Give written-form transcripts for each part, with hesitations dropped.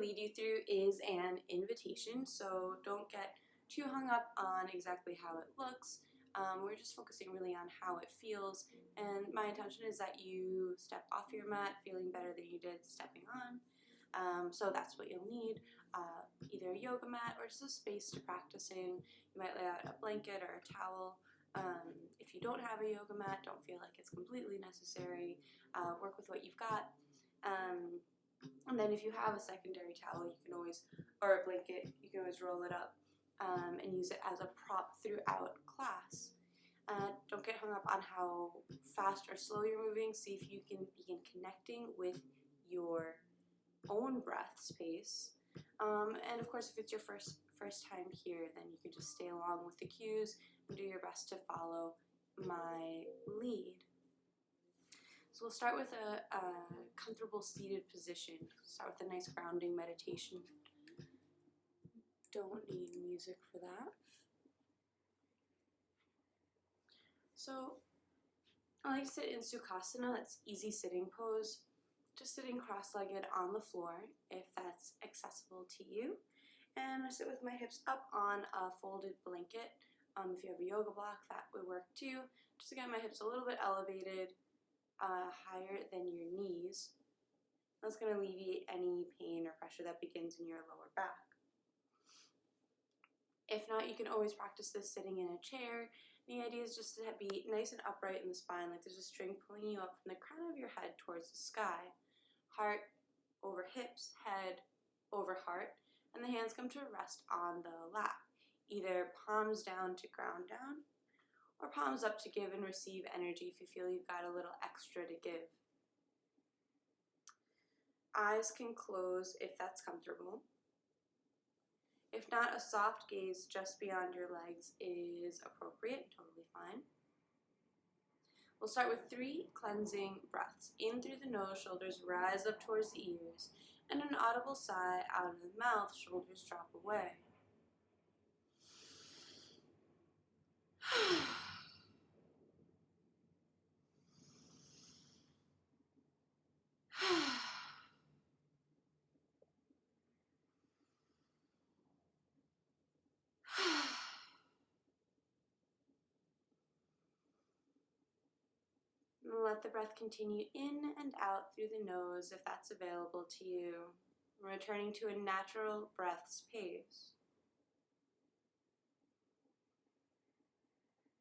lead you through is an invitation, so don't get too hung up on exactly how it looks. We're just focusing really on how it feels, and my intention is that you step off your mat feeling better than you did stepping on. So that's what you'll need, either a yoga mat or just a space to practice in. You might lay out a blanket or a towel. If you don't have a yoga mat, don't feel like it's completely necessary. Work with what you've got. And then if you have a secondary towel, you can always, or a blanket, you can always roll it up and use it as a prop throughout class. Don't get hung up on how fast or slow you're moving. See if you can begin connecting with your own breath space. And of course, if it's your first time here, then you can just stay along with the cues and do your best to follow my lead. So we'll start with a comfortable seated position. Start with a nice grounding meditation. Don't need music for that. So I like to sit in Sukhasana, that's easy sitting pose. Just sitting cross-legged on the floor if that's accessible to you. And I sit with my hips up on a folded blanket. If you have a yoga block, that would work too. Just to get my hips a little bit elevated, higher than your knees. That's going to alleviate any pain or pressure that begins in your lower back. If not, you can always practice this sitting in a chair. The idea is just to be nice and upright in the spine, like there's a string pulling you up from the crown of your head towards the sky. Heart over hips, head over heart, and the hands come to rest on the lap. Either palms down to ground down, or palms up to give and receive energy if you feel you've got a little extra to give. Eyes can close if that's comfortable. If not, a soft gaze just beyond your legs is appropriate, totally fine. We'll start with 3 cleansing breaths. In through the nose, shoulders rise up towards the ears, and an audible sigh out of the mouth, shoulders drop away. Let the breath continue in and out through the nose if that's available to you. Returning to a natural breath's pace.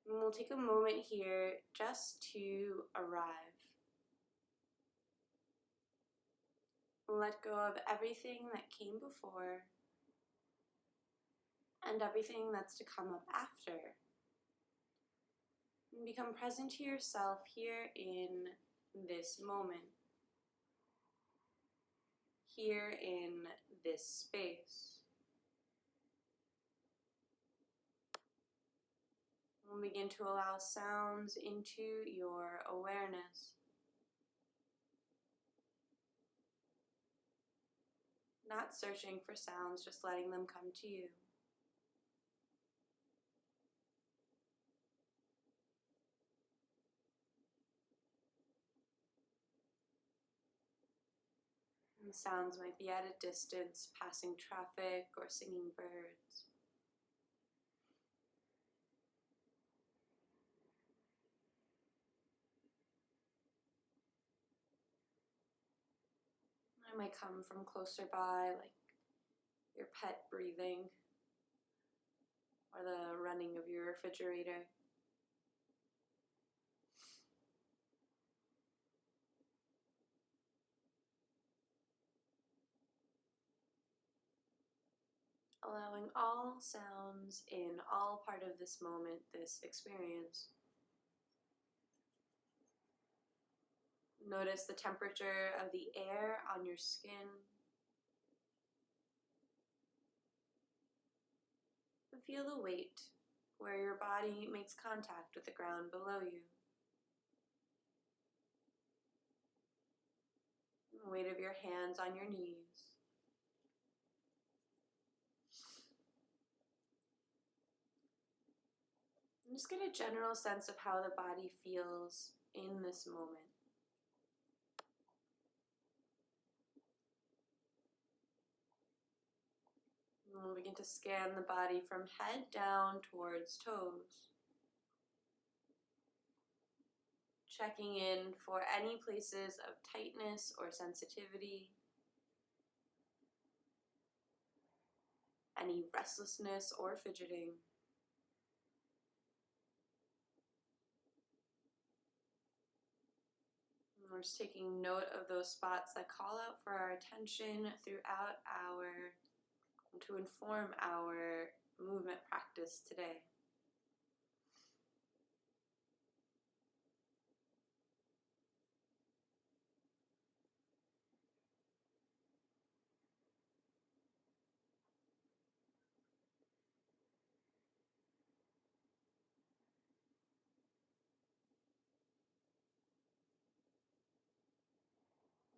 And we'll take a moment here just to arrive. Let go of everything that came before and everything that's to come up after. And become present to yourself here in this moment, here in this space. We'll begin to allow sounds into your awareness. Not searching for sounds, just letting them come to you. And the sounds might be at a distance, passing traffic or singing birds. It might come from closer by, like your pet breathing or the running of your refrigerator. Allowing all sounds in all part of this moment, this experience. Notice the temperature of the air on your skin. And feel the weight where your body makes contact with the ground below you. The weight of your hands on your knees. And just get a general sense of how the body feels in this moment. We'll begin to scan the body from head down towards toes. Checking in for any places of tightness or sensitivity, any restlessness or fidgeting. And we're just taking note of those spots that call out for our attention throughout to inform our movement practice today.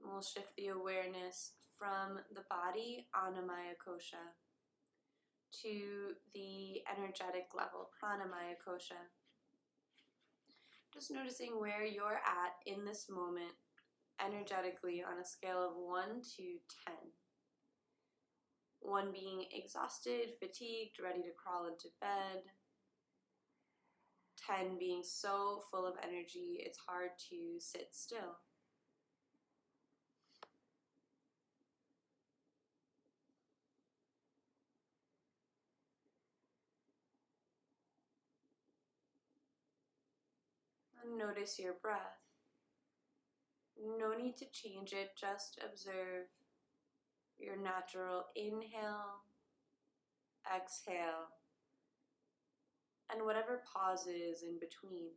We'll shift the awareness from the body, Annamaya Kosha, to the energetic level, Pranamaya Kosha. Just noticing where you're at in this moment, energetically on a scale of 1 to 10. 1 being exhausted, fatigued, ready to crawl into bed. 10 being so full of energy, it's hard to sit still. And notice your breath. No need to change it, just observe your natural inhale, exhale, and whatever pauses in between.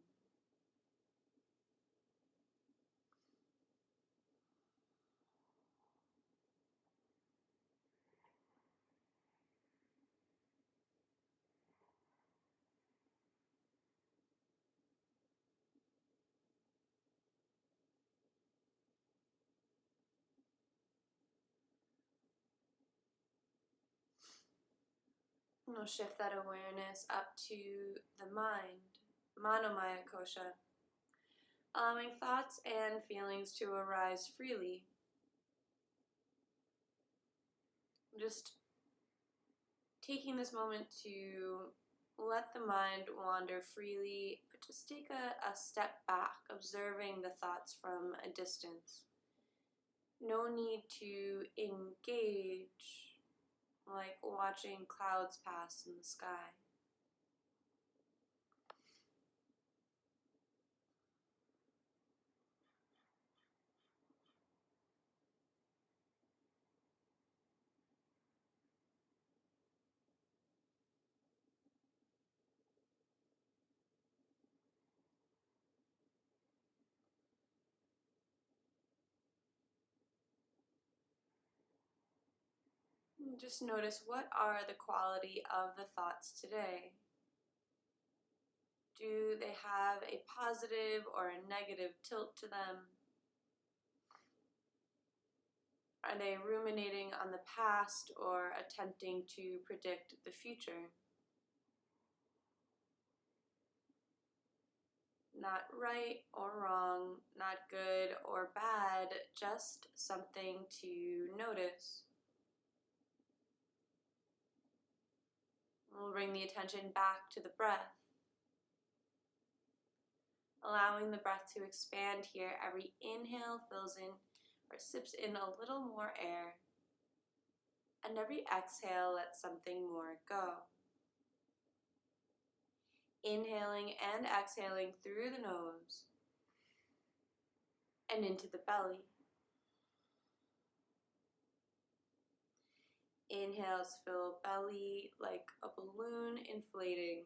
And we'll shift that awareness up to the mind, Manomaya Kosha, allowing thoughts and feelings to arise freely. Just taking this moment to let the mind wander freely, but just take a step back, observing the thoughts from a distance. No need to engage, like watching clouds pass in the sky. Just notice, what are the quality of the thoughts today? Do they have a positive or a negative tilt to them? Are they ruminating on the past or attempting to predict the future? Not right or wrong, not good or bad, just something to notice. We'll bring the attention back to the breath, allowing the breath to expand here. Every inhale fills in or sips in a little more air, and every exhale lets something more go. Inhaling and exhaling through the nose and into the belly. Inhales fill belly like a balloon inflating,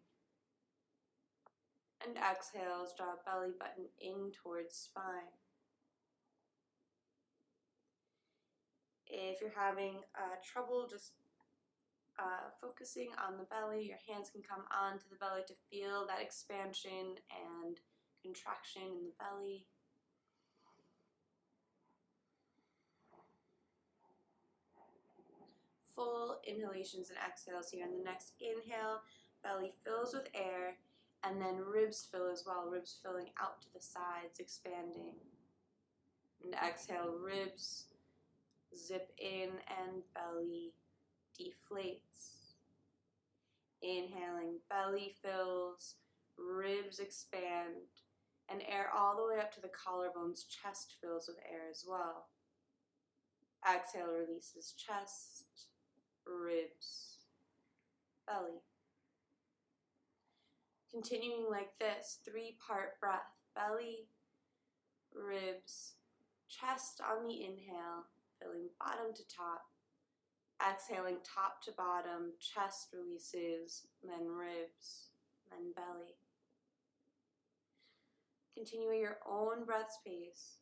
and exhales draw belly button in towards spine. If you're having trouble just focusing on the belly, your hands can come onto the belly to feel that expansion and contraction in the belly. Full inhalations and exhales here. In the next inhale, belly fills with air, and then ribs fill as well, ribs filling out to the sides, expanding. And exhale, ribs zip in and belly deflates. Inhaling, belly fills, ribs expand, and air all the way up to the collarbones. Chest fills with air as well. Exhale, releases chest, ribs, belly. Continuing like this, 3-part breath. Belly, ribs, chest on the inhale, filling bottom to top. Exhaling top to bottom, chest releases, then ribs, then belly. Continue at your own breath pace.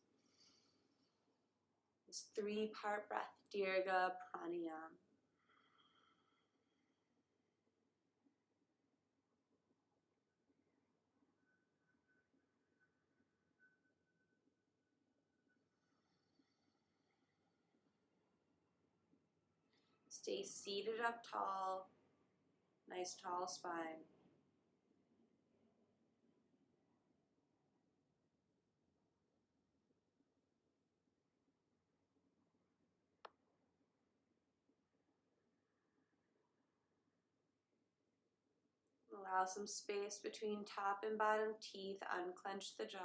This 3-part breath, Dirga Pranayam. Stay seated up tall, nice tall spine. Allow some space between top and bottom teeth, unclench the jaw.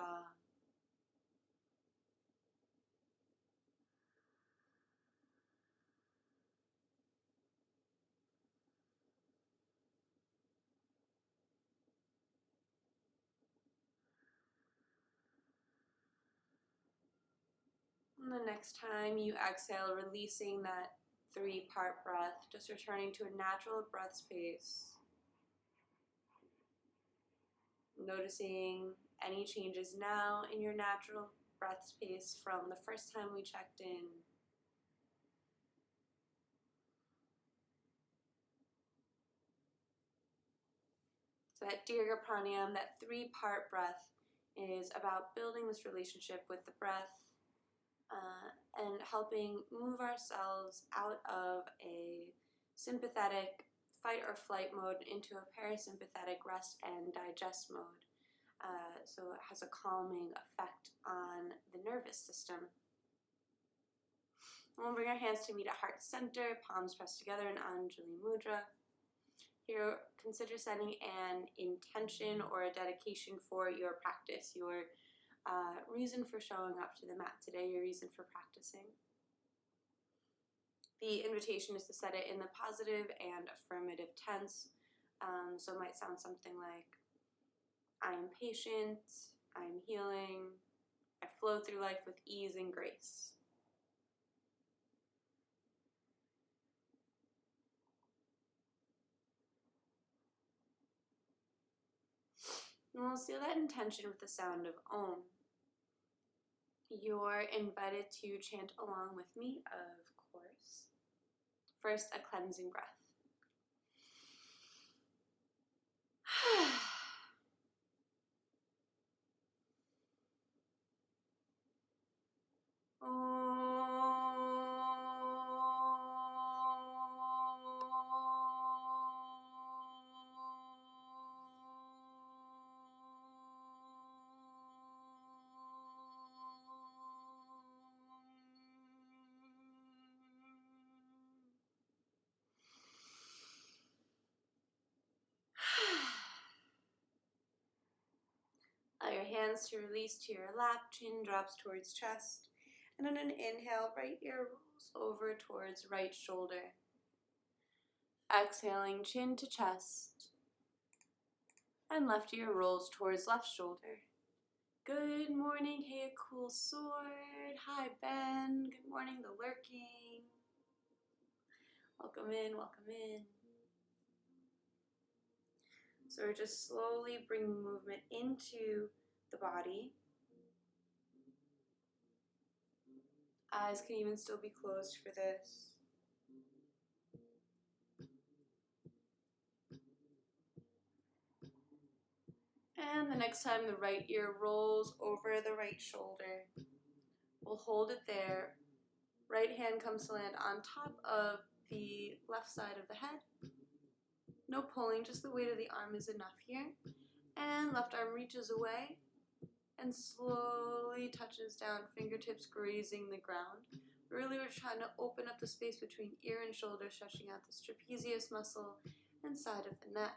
And the next time you exhale, releasing that 3-part breath, just returning to a natural breath space. Noticing any changes now in your natural breath space from the first time we checked in. So that Dirga Pranayam, that 3-part breath, is about building this relationship with the breath and helping move ourselves out of a sympathetic fight or flight mode into a parasympathetic rest and digest mode. So it has a calming effect on the nervous system. And we'll bring our hands to meet at heart center, palms pressed together in Anjali Mudra. Here, consider setting an intention or a dedication for your practice, your reason for showing up to the mat today, your reason for practicing. The invitation is to set it in the positive and affirmative tense. So it might sound something like, I am patient, I am healing, I flow through life with ease and grace. And we'll seal that intention with the sound of Om. You're invited to chant along with me, of course. First, a cleansing breath. Allow your hands to release to your lap, chin drops towards chest, and on an inhale, right ear rolls over towards right shoulder. Exhaling, chin to chest, and left ear rolls towards left shoulder. Good morning, hey cool sword. Hi Ben, good morning the lurking. Welcome in, welcome in. So we're just slowly bringing movement into the body. Eyes can even still be closed for this. And the next time the right ear rolls over the right shoulder, we'll hold it there. Right hand comes to land on top of the left side of the head. No pulling, just the weight of the arm is enough here. And left arm reaches away and slowly touches down, fingertips grazing the ground. Really, we're trying to open up the space between ear and shoulder, stretching out this trapezius muscle and side of the neck.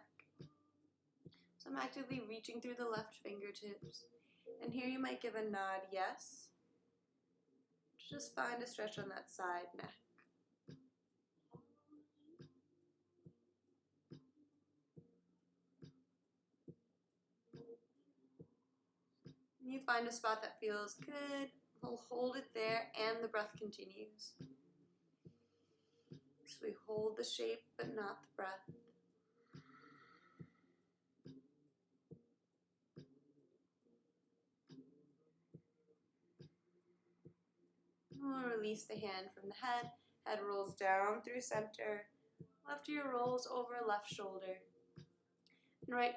So I'm actively reaching through the left fingertips, and here you might give a nod yes. Just find a stretch on that side neck. You find a spot that feels good, we'll hold it there and the breath continues. So we hold the shape but not the breath. We'll release the hand from the head. Head rolls down through center. Left ear rolls over left shoulder. And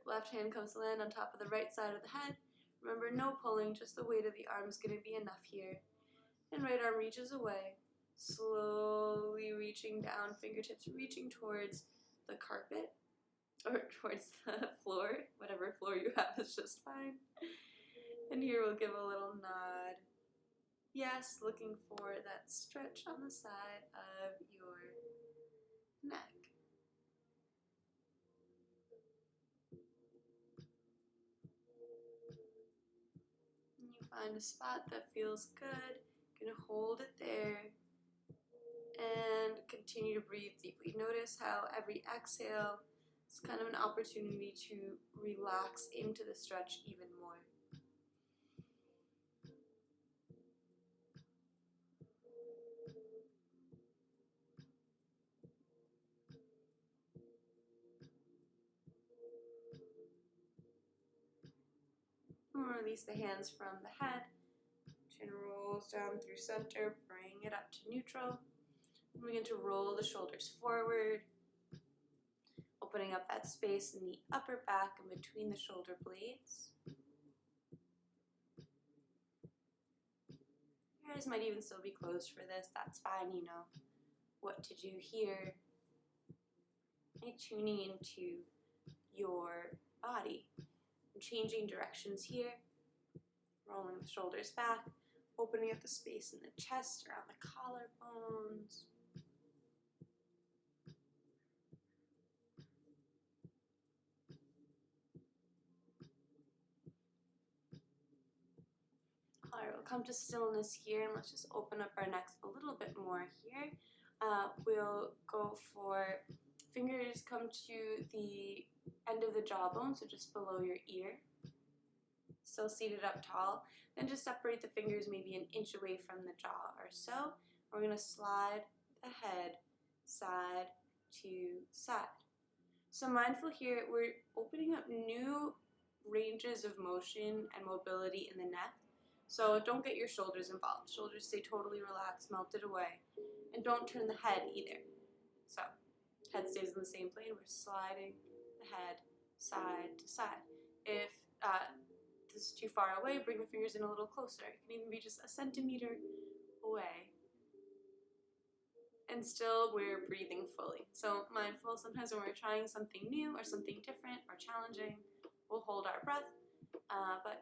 left hand comes to land on top of the right side of the head. Remember, no pulling, just the weight of the arm is going to be enough here. And right arm reaches away, slowly reaching down, fingertips reaching towards the carpet, or towards the floor. Whatever floor you have is just fine. And here we'll give a little nod. Yes, looking for that stretch on the side of your neck. And you find a spot that feels good. Gonna hold it there and continue to breathe deeply. Notice how every exhale is kind of an opportunity to relax into the stretch even more. And release the hands from the head. Chin rolls down through center, bring it up to neutral. And begin to roll the shoulders forward, opening up that space in the upper back and between the shoulder blades. Your eyes might even still be closed for this. That's fine, you know what to do here. And tuning into your body. And changing directions here. Rolling the shoulders back, opening up the space in the chest, around the collarbones. Alright, we'll come to stillness here and let's just open up our necks a little bit more here. We'll go for fingers come to the end of the jawbone, so just below your ear. Still seated up tall. Then just separate the fingers maybe an inch away from the jaw or so. We're going to slide the head side to side. So mindful here, we're opening up new ranges of motion and mobility in the neck. So don't get your shoulders involved. Shoulders stay totally relaxed, melted away. And don't turn the head either. So head stays in the same plane. We're sliding the head side to side. If this is too far away, bring the fingers in a little closer. It can even be just a centimeter away. And still we're breathing fully. So mindful, sometimes when we're trying something new or something different or challenging, we'll hold our breath, but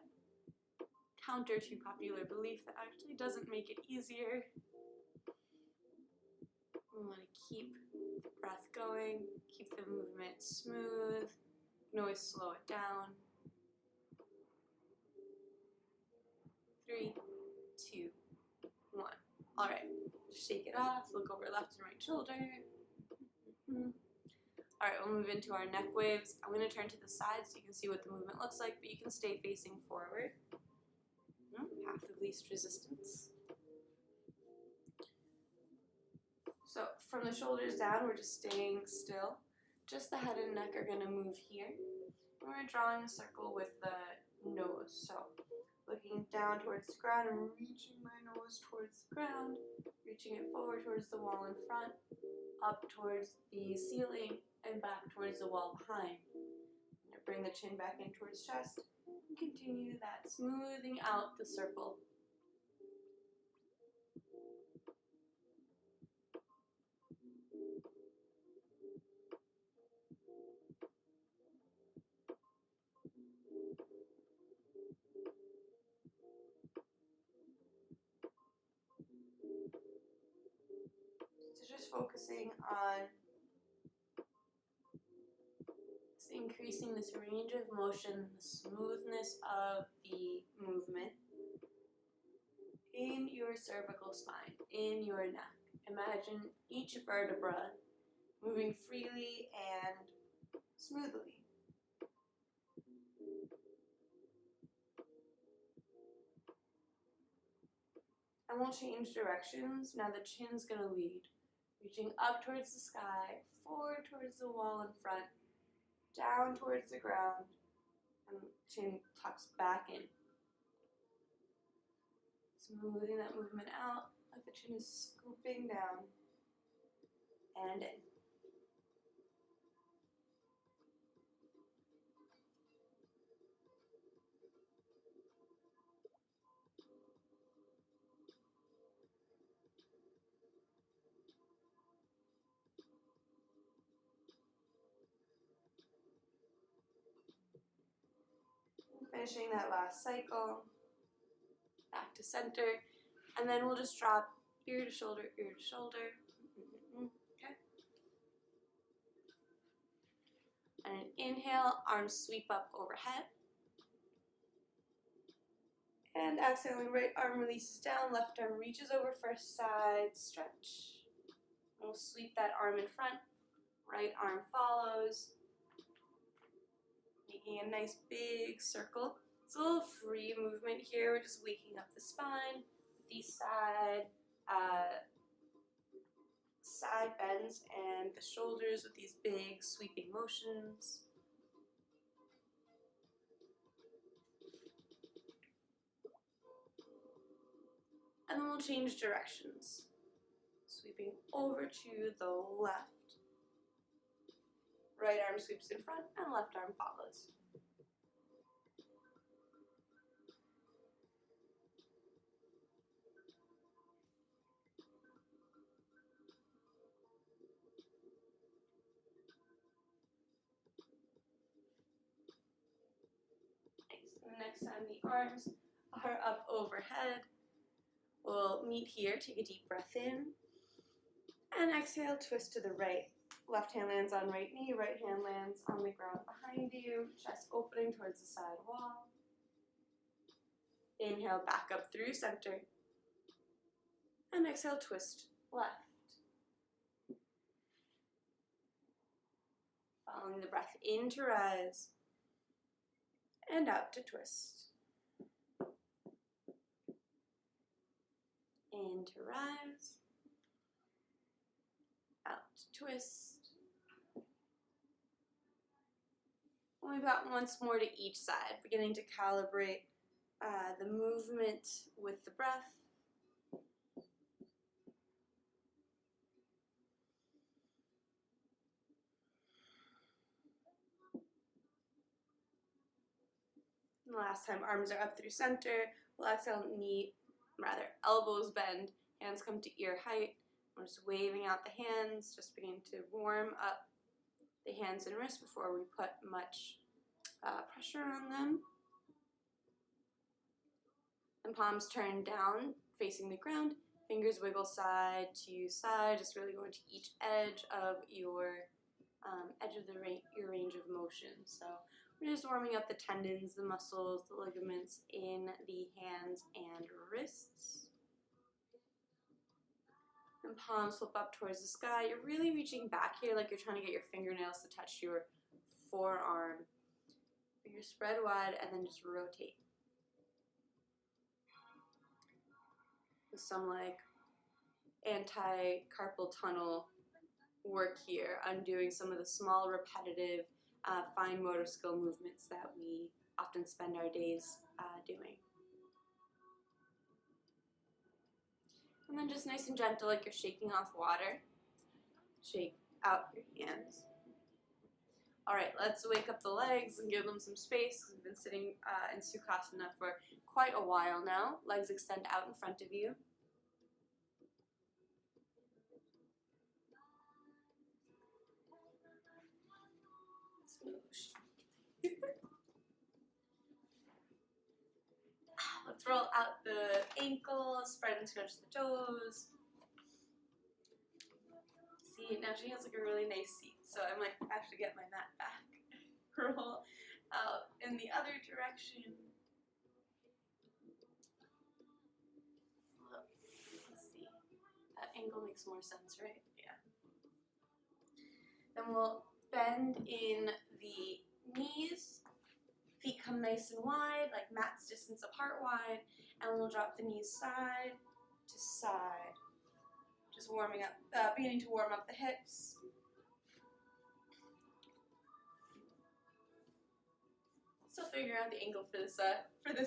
counter to popular belief, that actually doesn't make it easier. We want to keep the breath going, keep the movement smooth. You can always slow it down. 3, 2, 1. All right, shake it off, look over left and right shoulder. All right, we'll move into our neck waves. I'm going to turn to the side so you can see what the movement looks like, but you can stay facing forward. Path of least resistance. So from the shoulders down, we're just staying still. Just the head and neck are going to move here. And we're drawing a circle with the nose. So looking down towards the ground and reaching my nose towards the ground, reaching it forward towards the wall in front, up towards the ceiling, and back towards the wall behind. Bring the chin back in towards chest, and continue that smoothing out the circle. So just focusing on increasing this range of motion, the smoothness of the movement in your cervical spine, in your neck. Imagine each vertebra moving freely and smoothly. And we'll change directions. Now the chin's going to lead, reaching up towards the sky, forward towards the wall in front, down towards the ground, and chin tucks back in. Smoothing that movement out, like the chin is scooping down and in. Finishing that last cycle, back to center, and then we'll just drop ear to shoulder, ear to shoulder. Okay. And inhale, arms sweep up overhead. And exhaling, right arm releases down, left arm reaches over for a side stretch. We'll sweep that arm in front, right arm follows, making a nice big circle. It's a little free movement here. We're just waking up the spine, the side bends, and the shoulders with these big sweeping motions. And then we'll change directions. Sweeping over to the left. Right arm sweeps in front and left arm follows. Nice. And the next time the arms are up overhead, we'll meet here. Take a deep breath in. And exhale, twist to the right. Left hand lands on right knee, right hand lands on the ground behind you, chest opening towards the side wall. Inhale, back up through center. And exhale, twist left. Following the breath in to rise. And out to twist. In to rise. Out to twist. And we've got once more to each side, beginning to calibrate the movement with the breath. And the last time arms are up through center, we'll exhale, elbows bend, hands come to ear height. We're just waving out the hands, just beginning to warm up the hands and wrists before we put much pressure on them. And palms turn down, facing the ground. Fingers wiggle side to side, just really going to each edge of your your range of motion. So we're just warming up the tendons, the muscles, the ligaments in the hands and wrists. And palms flip up towards the sky. You're really reaching back here like you're trying to get your fingernails to touch your forearm. Fingers spread wide and then just rotate. With some like anti-carpal tunnel work here, undoing some of the small repetitive fine motor skill movements that we often spend our days doing. And then just nice and gentle, like you're shaking off water. Shake out your hands. All right, let's wake up the legs and give them some space. We've been sitting in Sukhasana for quite a while now. Legs extend out in front of you. Let's roll out the ankles, spread and stretch the toes. See, now she has like a really nice seat, so I might actually get my mat back. roll out in the other direction. Let's see. That angle makes more sense, right? Yeah. Then we'll bend in the knees. Feet come nice and wide, like mat's distance apart wide, and we'll drop the knees side to side. Just warming up, beginning to warm up the hips. Still figuring out the angle for this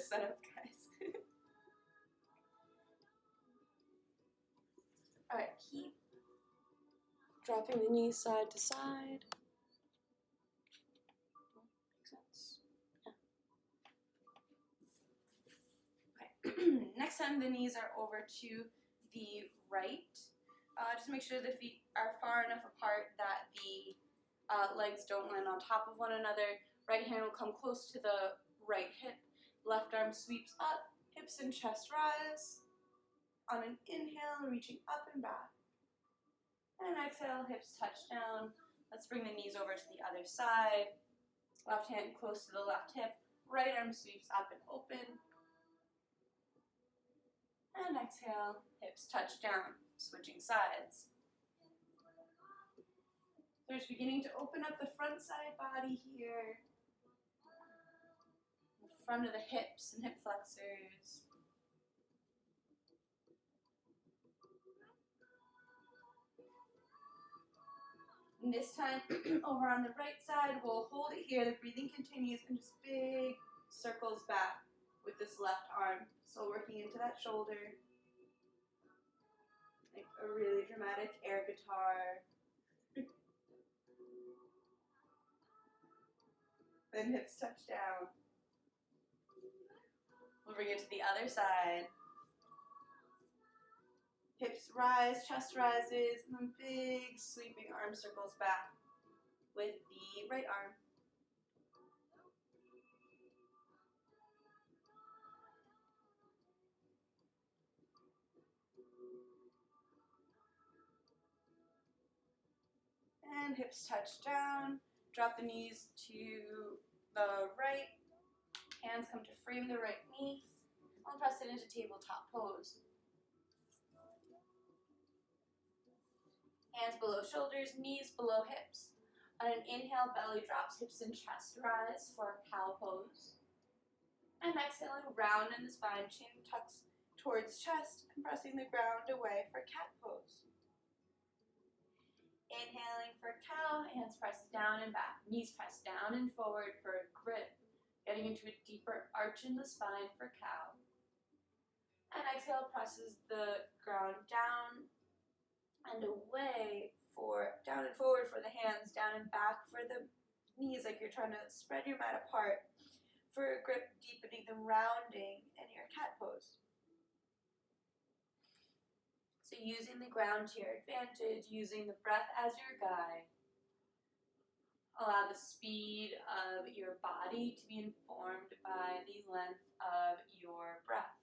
setup, guys. All right, keep dropping the knees side to side. Makes sense. Yeah. Okay. Next time the knees are over to the right. Just make sure the feet are far enough apart that the legs don't land on top of one another. Right hand will come close to the right hip. Left arm sweeps up, hips and chest rise. On an inhale, reaching up and back. And exhale, hips touch down. Let's bring the knees over to the other side. Left hand close to the left hip. Right arm sweeps up and open. And exhale, hips touch down, switching sides. So just beginning to open up the front side body here. The front of the hips and hip flexors. And this time, over on the right side, we'll hold it here. The breathing continues and just big circles back with this left arm. So working into that shoulder. Like a really dramatic air guitar. Then hips touch down. We'll bring it to the other side. Hips rise, chest rises, and then big sweeping arm circles back with the right arm. And hips touch down. Drop the knees to the right. Hands come to frame the right knee. I'll press it into tabletop pose. Hands below shoulders, knees below hips. On an inhale, belly drops, hips and chest rise for cow pose. And exhaling, round in the spine, chin tucks towards chest and pressing the ground away for cat pose. Inhaling for cow, hands pressed down and back, knees pressed down and forward for a grip, getting into a deeper arch in the spine for cow. And exhale, presses the ground down and away for down and forward for the hands, down and back for the knees, like you're trying to spread your mat apart for a grip, deepening the rounding in your cat pose. So using the ground to your advantage, using the breath as your guide. Allow the speed of your body to be informed by the length of your breath.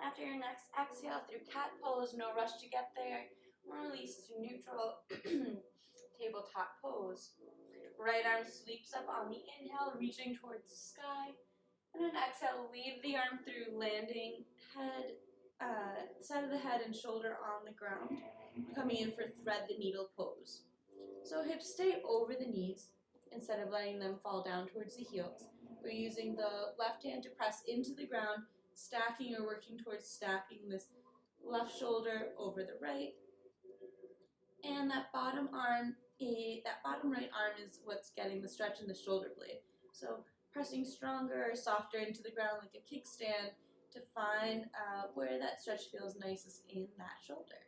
After your next exhale through cat pose, no rush to get there. Release to neutral tabletop pose. Right arm sweeps up on the inhale, reaching towards the sky. And an exhale, weave the arm through, landing side of the head and shoulder on the ground. Coming in for thread the needle pose. So hips stay over the knees instead of letting them fall down towards the heels. We're using the left hand to press into the ground, stacking or working towards stacking this left shoulder over the right. And that bottom right arm is what's getting the stretch in the shoulder blade. So pressing stronger or softer into the ground like a kickstand to find where that stretch feels nicest in that shoulder.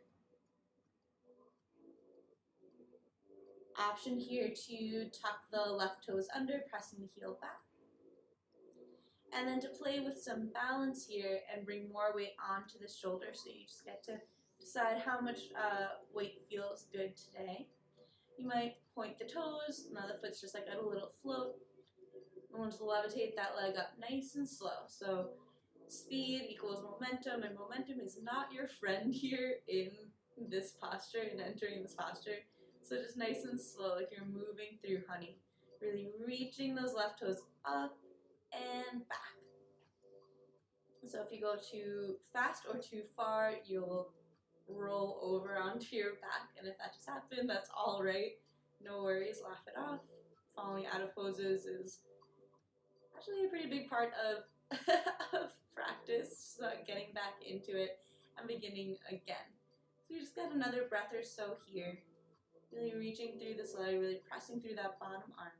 Option here to tuck the left toes under, pressing the heel back. And then to play with some balance here and bring more weight onto the shoulder, so you just get to decide how much weight feels good today. You might point the toes, now the foot's just like at a little float. You want to levitate that leg up nice and slow. So speed equals momentum, and momentum is not your friend here in this posture and entering this posture. So just nice and slow, like you're moving through honey. Really reaching those left toes up and back. So if you go too fast or too far, you'll roll over onto your back, and if that just happened, that's all right. No worries, laugh it off. Falling out of poses is actually a pretty big part of of practice, so getting back into it and beginning again. So you just got another breath or so here, really reaching through this leg, really pressing through that bottom arm.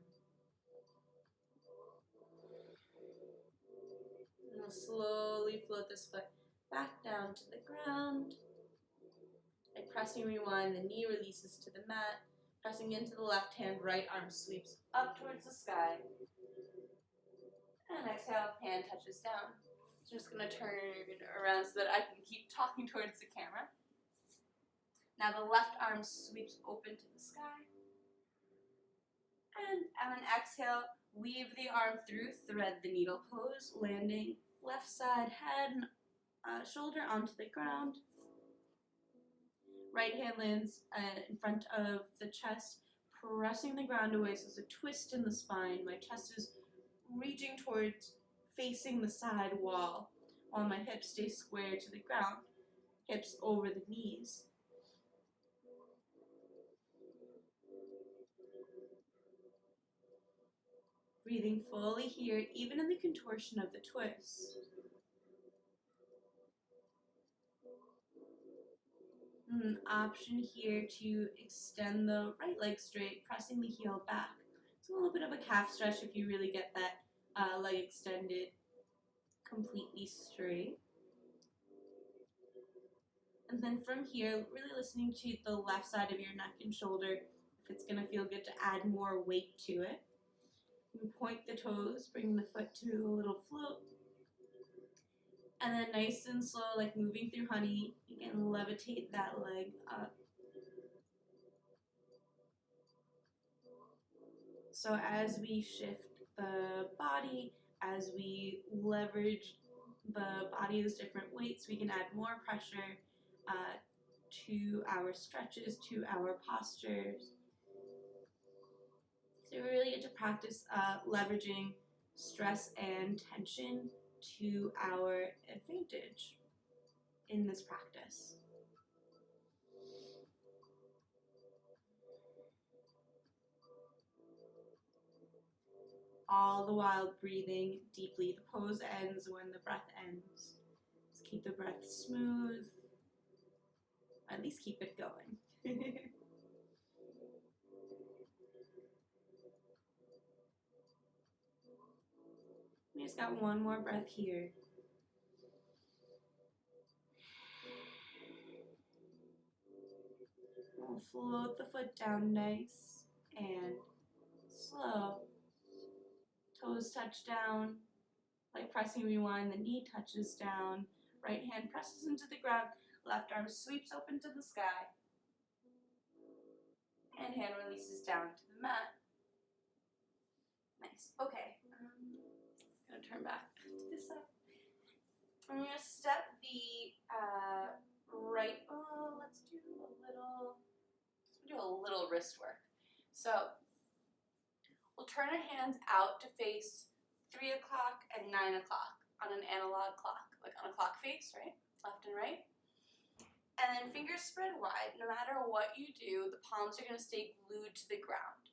And we'll slowly float this foot back down to the ground. Like pressing rewind, the knee releases to the mat. Pressing into the left hand, right arm sweeps up towards the sky. And exhale, hand touches down. So I'm just going to turn around so that I can keep talking towards the camera. Now the left arm sweeps open to the sky. And on an exhale, weave the arm through, thread the needle pose, landing left side head, shoulder onto the ground. Right hand lands in front of the chest, pressing the ground away, so there's a twist in the spine. My chest is reaching towards facing the side wall, while my hips stay square to the ground, hips over the knees. Breathing fully here, even in the contortion of the twist. An option here to extend the right leg straight, pressing the heel back. It's a little bit of a calf stretch if you really get that leg extended completely straight. And then from here, really listening to the left side of your neck and shoulder, if it's going to feel good to add more weight to it. You point the toes, bring the foot to a little float. And then nice and slow, like moving through honey, you can levitate that leg up. So as we shift the body, as we leverage the body's different weights, we can add more pressure to our stretches, to our postures. So we really get to practice leveraging stress and tension to our advantage in this practice. All the while breathing deeply. The pose ends when the breath ends. Just keep the breath smooth. At least keep it going. We just got one more breath here. We'll float the foot down nice and slow. Toes touch down. Like pressing rewind, the knee touches down. Right hand presses into the ground. Left arm sweeps open to the sky. And hand releases down to the mat. Nice. Okay. I'm going to turn back to this side. I'm going to step the right. Oh, let's do a little wrist work. So we'll turn our hands out to face 3 o'clock and 9 o'clock on an analog clock, like on a clock face, right? Left and right. And then fingers spread wide. No matter what you do, the palms are going to stay glued to the ground.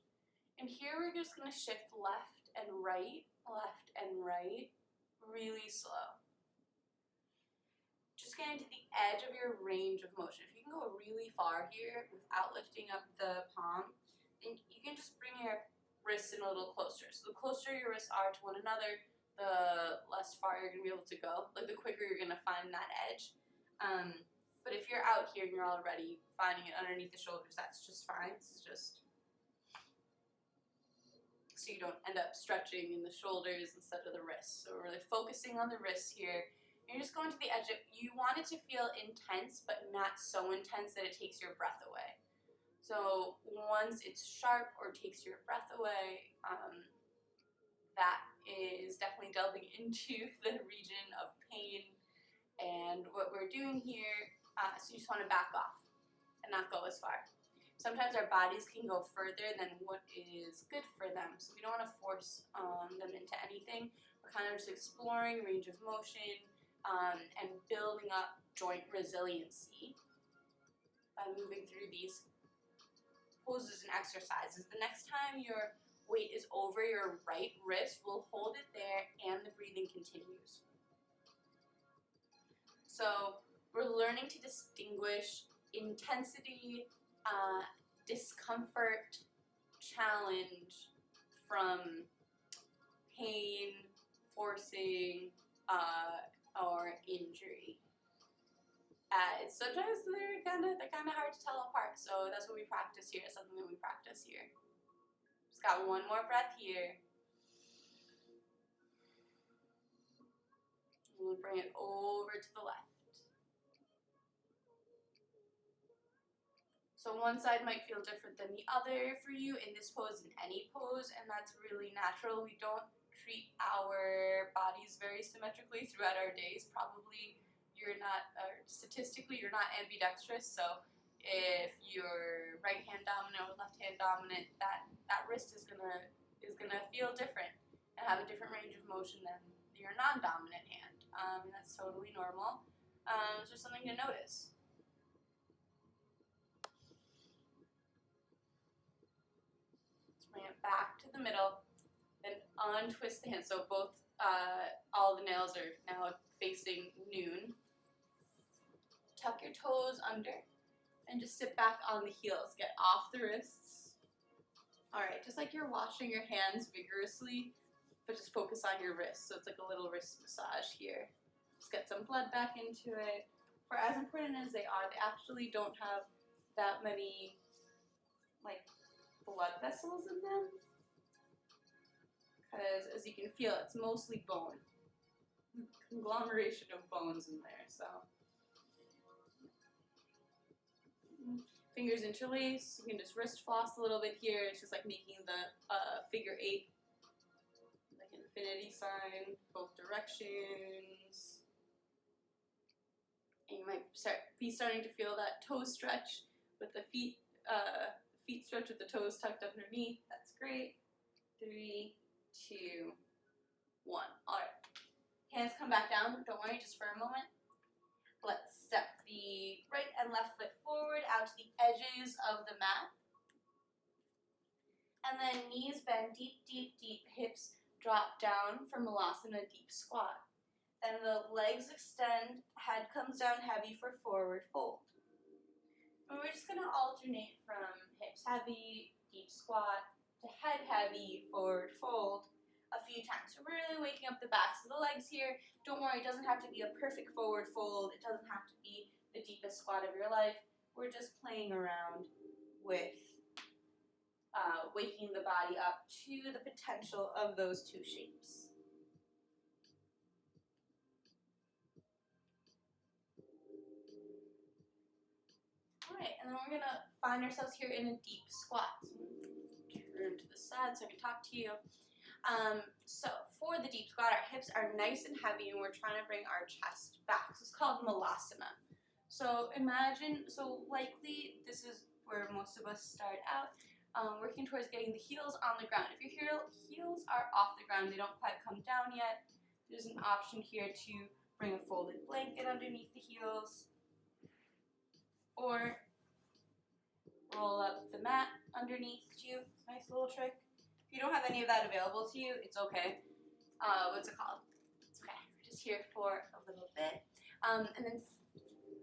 And here we're just going to shift left and right, really slow. Just getting to the edge of your range of motion. If you can go really far here without lifting up the palm, then you can just bring your wrists in a little closer. So the closer your wrists are to one another, the less far you're going to be able to go. Like the quicker you're going to find that edge. But if you're out here and you're already finding it underneath the shoulders, that's just fine. This is just so you don't end up stretching in the shoulders instead of the wrists. So we're really focusing on the wrists here. You're just going to the edge of, you want it to feel intense, but not so intense that it takes your breath away. So once it's sharp or takes your breath away, that is definitely delving into the region of pain. And what we're doing here, so you just want to back off and not go as far. Sometimes our bodies can go further than what is good for them, so we don't want to force them into anything. We're kind of just exploring range of motion and building up joint resiliency by moving through these poses and exercises. The next time your weight is over your right wrist, we'll hold it there and the breathing continues. So we're learning to distinguish intensity, discomfort, challenge from pain, forcing, or injury. Sometimes they're kind of hard to tell apart, so that's what we practice here. It's something that we practice here. Just got one more breath here. We'll bring it over to the left. So one side might feel different than the other for you in this pose, in any pose, and that's really natural. We don't treat our bodies very symmetrically throughout our days. Probably you're not, statistically, you're not ambidextrous, so if you're right hand dominant or left hand dominant, that wrist is gonna feel different and have a different range of motion than your non-dominant hand. That's totally normal. It's just something to notice. Bring it back to the middle, then untwist the hands. So both, all the nails are now facing noon. Tuck your toes under and just sit back on the heels. Get off the wrists. All right, just like you're washing your hands vigorously, but just focus on your wrists. So it's like a little wrist massage here. Just get some blood back into it. For as important as they are, they actually don't have that many, like, blood vessels in them, because as you can feel, it's mostly bone, conglomeration of bones in there. So fingers interlace. You can just wrist floss a little bit here. It's just like making the figure 8, like infinity sign, both directions. And you might be starting to feel that toe stretch with the feet stretch with the toes tucked underneath. That's great. 3, 2, 1. All right. Hands come back down. Don't worry, just for a moment. Let's step the right and left foot forward out to the edges of the mat. And then knees bend deep, deep, deep. Hips drop down for Malasana, deep squat. Then the legs extend, head comes down heavy for forward fold. And we're just going to alternate from hips heavy, deep squat, to head heavy, forward fold a few times. So we're really waking up the backs of the legs here. Don't worry, it doesn't have to be a perfect forward fold. It doesn't have to be the deepest squat of your life. We're just playing around with waking the body up to the potential of those two shapes. Alright, and then we're going to find ourselves here in a deep squat. So turn to the side so I can talk to you. So for the deep squat, our hips are nice and heavy and we're trying to bring our chest back. So it's called Malasana. So imagine, likely this is where most of us start out, working towards getting the heels on the ground. If your heels are off the ground, they don't quite come down yet, there's an option here to bring a folded blanket underneath the heels, or roll up the mat underneath you. Nice little trick. If you don't have any of that available to you, it's okay. What's it called? It's okay. We're just here for a little bit. And then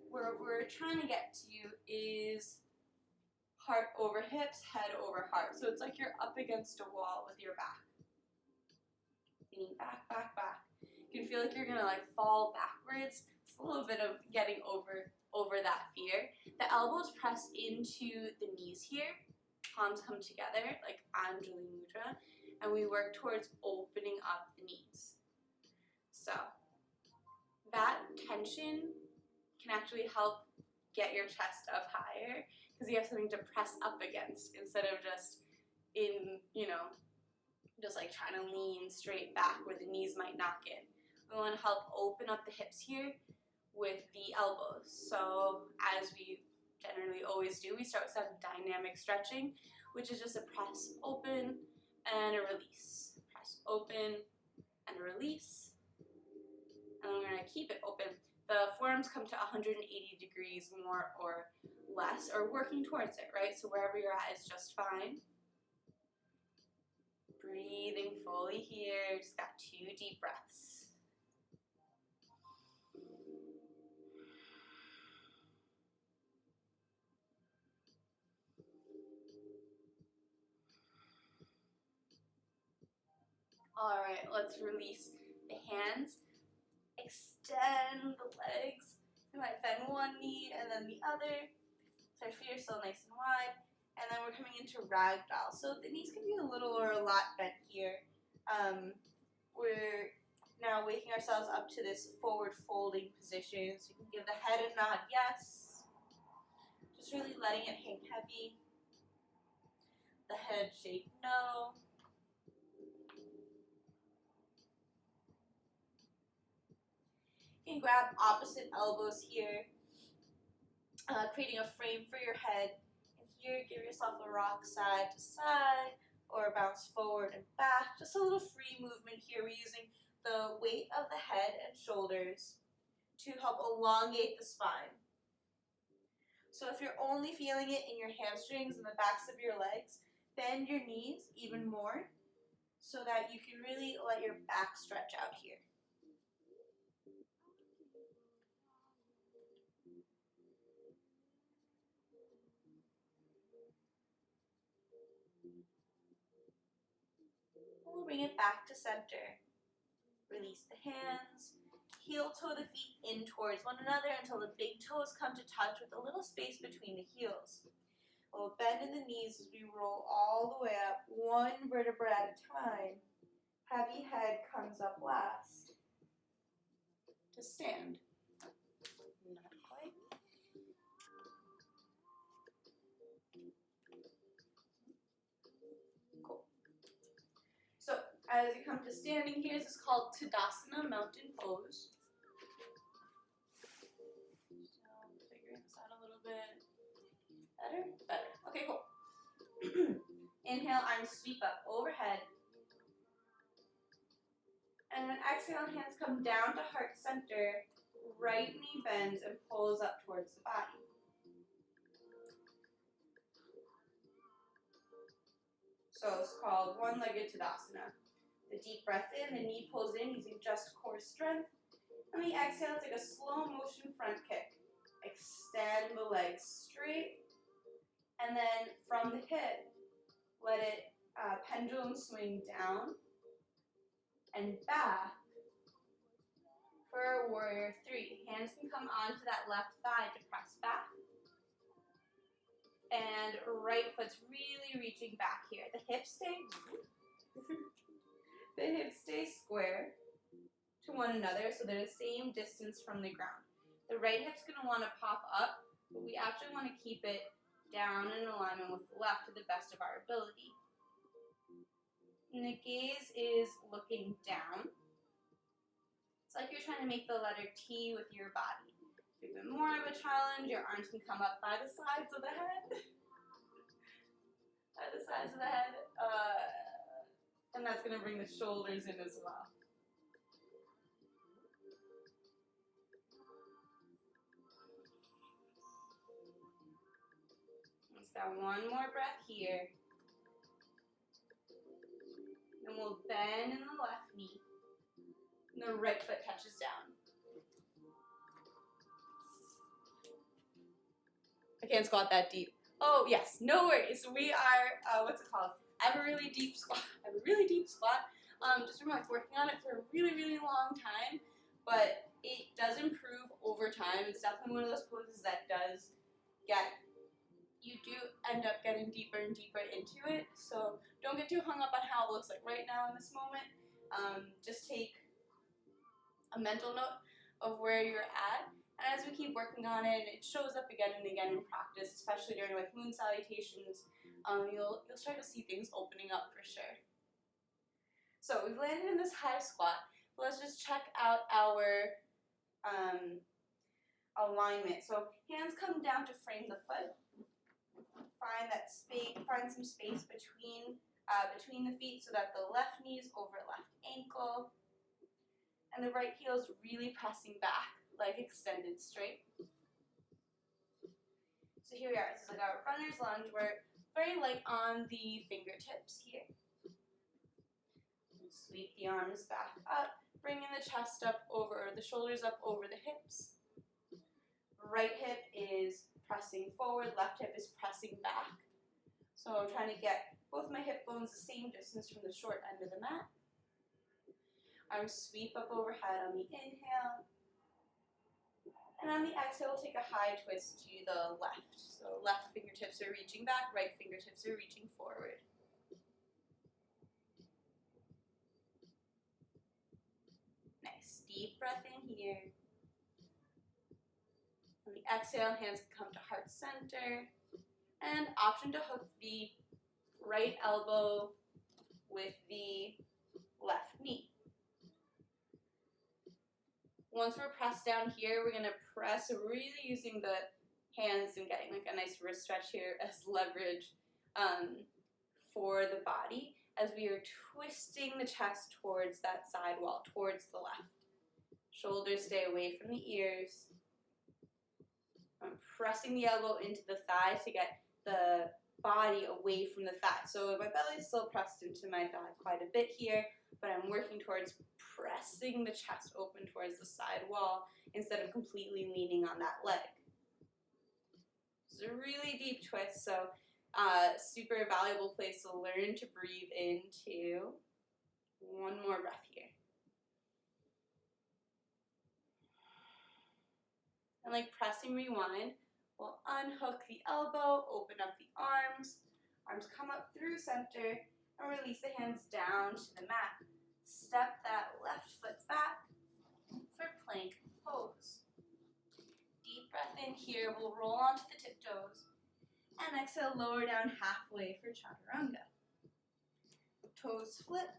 where we're trying to get to is heart over hips, head over heart. So it's like you're up against a wall with your back. Leaning back, back, back. You can feel like you're gonna fall backwards. It's a little bit of getting over that fear. The elbows press into the knees here. Palms come together like Anjali Mudra. and we work towards opening up the knees. So that tension can actually help get your chest up higher because you have something to press up against instead of just just like trying to lean straight back where the knees might knock in. We want to help open up the hips here with the elbows. So as we generally always do, we start with some dynamic stretching, which is just a press open and a release. Press open and a release. And we're going to keep it open. The forearms come to 180 degrees more or less, or working towards it, right? So wherever you're at is just fine. Breathing fully here, just got 2 deep breaths. All right, let's release the hands. Extend the legs. You might bend one knee and then the other. So our feet are still nice and wide. And then we're coming into ragdoll. So the knees can be a little or a lot bent here. We're now waking ourselves up to this forward folding position. So you can give the head a nod, yes. Just really letting it hang heavy. The head shake, no. You can grab opposite elbows here, creating a frame for your head. And here, give yourself a rock side to side, or bounce forward and back. Just a little free movement here. We're using the weight of the head and shoulders to help elongate the spine. So if you're only feeling it in your hamstrings and the backs of your legs, bend your knees even more so that you can really let your back stretch out here. We'll bring it back to center. Release the hands. Heel toe the feet in towards one another until the big toes come to touch with a little space between the heels. We'll bend in the knees as we roll all the way up, one vertebra at a time. Heavy head comes up last. To stand. Not quite. Cool. So as you come to standing here, this is called Tadasana, mountain pose. So figuring this out a little bit. Better? Better. Okay, cool. Inhale, arms sweep up overhead. And then exhale, hands come down to heart center. Right knee bends and pulls up towards the body. So it's called one-legged Tadasana. The deep breath in, the knee pulls in using just core strength. And the exhale, take a slow motion front kick. Extend the legs straight. And then from the hip, let it pendulum swing down and back for warrior 3. Hands can come onto that left thigh to press back. And right foot's really reaching back here. The hips stay square to one another so they're the same distance from the ground. The right hip's going to want to pop up, but we actually want to keep it down in alignment with the left to the best of our ability. And the gaze is looking down. It's like you're trying to make the letter T with your body. Even more of a challenge, your arms can come up by the sides of the head. And that's going to bring the shoulders in as well. Let's got one more breath here. Then we'll bend in the left knee. And the right foot touches down. I can't squat that deep. Oh, yes, no worries. We are, what's it called? I have a really deep squat. Just from like working on it for a really, really long time. But it does improve over time. It's definitely one of those poses that does get you do end up getting deeper and deeper into it, so don't get too hung up on how it looks like right now in this moment. Just take a mental note of where you're at, and as we keep working on it, it shows up again and again in practice, especially during like moon salutations. You'll start to see things opening up for sure. So we've landed in this high squat. Let's just check out our alignment. So hands come down to frame the foot. Find that space. Find some space between the feet so that the left knee is over left ankle, and the right heel is really pressing back, leg extended straight. So here we are. This is like our runner's lunge. We're very light on the fingertips here. Sweep the arms back up, bringing the chest up over, the shoulders up over the hips. Right hip is pressing forward, left hip is pressing back. So I'm trying to get both my hip bones the same distance from the short end of the mat. Arms sweep up overhead on the inhale. And on the exhale, we'll take a high twist to the left. So left fingertips are reaching back, right fingertips are reaching forward. Nice, deep breath in here. On the exhale, hands can come to heart center. And option to hook the right elbow with the left knee. Once we're pressed down here, we're going to press, really using the hands and getting like a nice wrist stretch here as leverage for the body as we are twisting the chest towards that side wall, towards the left. Shoulders stay away from the ears. I'm pressing the elbow into the thigh to get the body away from the thigh. So my belly is still pressed into my thigh quite a bit here, but I'm working towards pressing the chest open towards the side wall instead of completely leaning on that leg. This is a really deep twist, so super valuable place to learn to breathe into. One more breath here. And like pressing rewind, we'll unhook the elbow, open up the arms come up through center, and release the hands down to the mat. Step that left foot back for plank pose. Deep breath in here, we'll roll onto the tiptoes, and exhale, lower down halfway for chaturanga. Toes flip,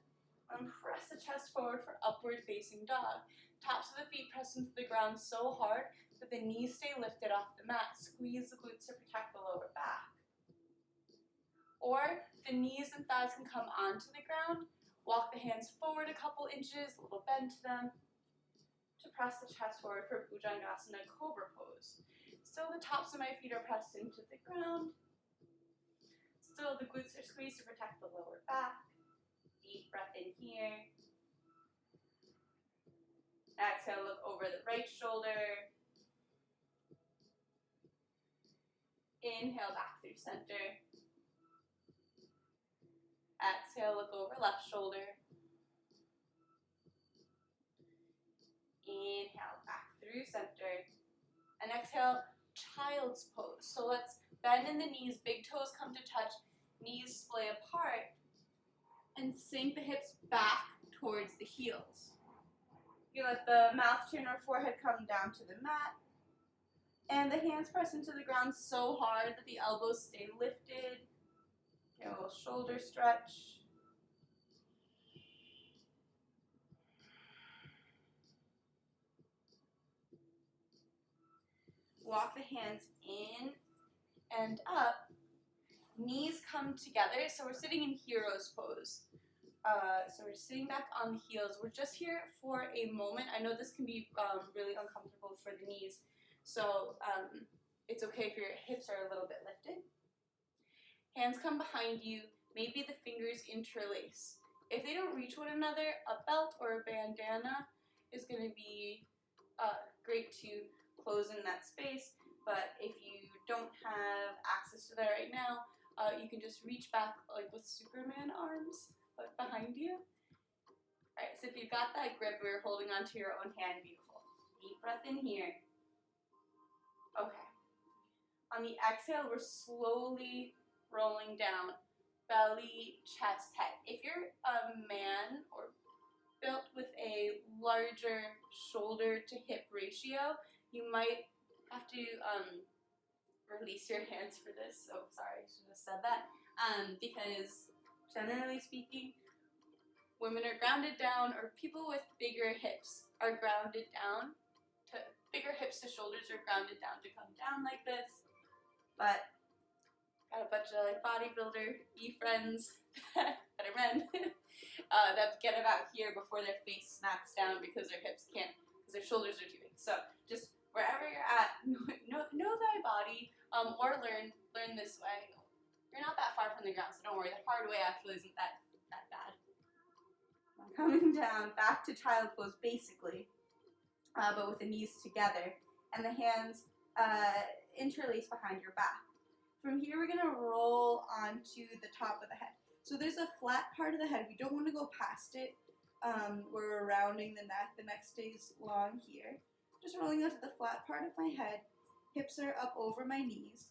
and press the chest forward for upward facing dog. Tops of the feet press into the ground so hard that the knees stay lifted off the mat. Squeeze the glutes to protect the lower back. Or the knees and thighs can come onto the ground. Walk the hands forward a couple inches, a little bend to them, to press the chest forward for Bhujangasana Cobra pose. Still the tops of my feet are pressed into the ground. Still the glutes are squeezed to protect the lower back. Deep breath in here. Exhale, look over the right shoulder. Inhale, back through center. Exhale, look over left shoulder. Inhale, back through center. And exhale, child's pose. So let's bend in the knees, big toes come to touch, knees splay apart, and sink the hips back towards the heels. You let the mouth, chin, or forehead come down to the mat, and the hands press into the ground so hard that the elbows stay lifted. Get a little shoulder stretch. Walk the hands in and up. Knees come together, so we're sitting in hero's pose. So we're sitting back on the heels. We're just here for a moment. I know this can be really uncomfortable for the knees, so it's okay if your hips are a little bit lifted. Hands come behind you. Maybe the fingers interlace. If they don't reach one another, a belt or a bandana is going to be great to close in that space, but if you don't have access to that right now, you can just reach back like with Superman arms behind you. Alright, so if you've got that grip, we're holding onto your own hand, beautiful. Deep breath in here. Okay. On the exhale, we're slowly rolling down. Belly, chest, head. If you're a man or built with a larger shoulder to hip ratio, you might have to release your hands for this. So sorry, I should have said that. Because generally speaking, women are grounded down, or people with bigger hips are grounded down. Bigger hips to shoulders are grounded down to come down like this. But got a bunch of like bodybuilder friends that are men that get about here before their face snaps down because their hips can't, because their shoulders are too big. So just wherever you're at, know thy body, or learn this way. You're not that far from the ground, so don't worry. The hard way actually isn't that bad. I'm coming down back to child pose basically, but with the knees together and the hands interlaced behind your back. From here, we're going to roll onto the top of the head. So there's a flat part of the head. We don't want to go past it. We're rounding the neck. The neck stays long here. Just rolling onto the flat part of my head. Hips are up over my knees.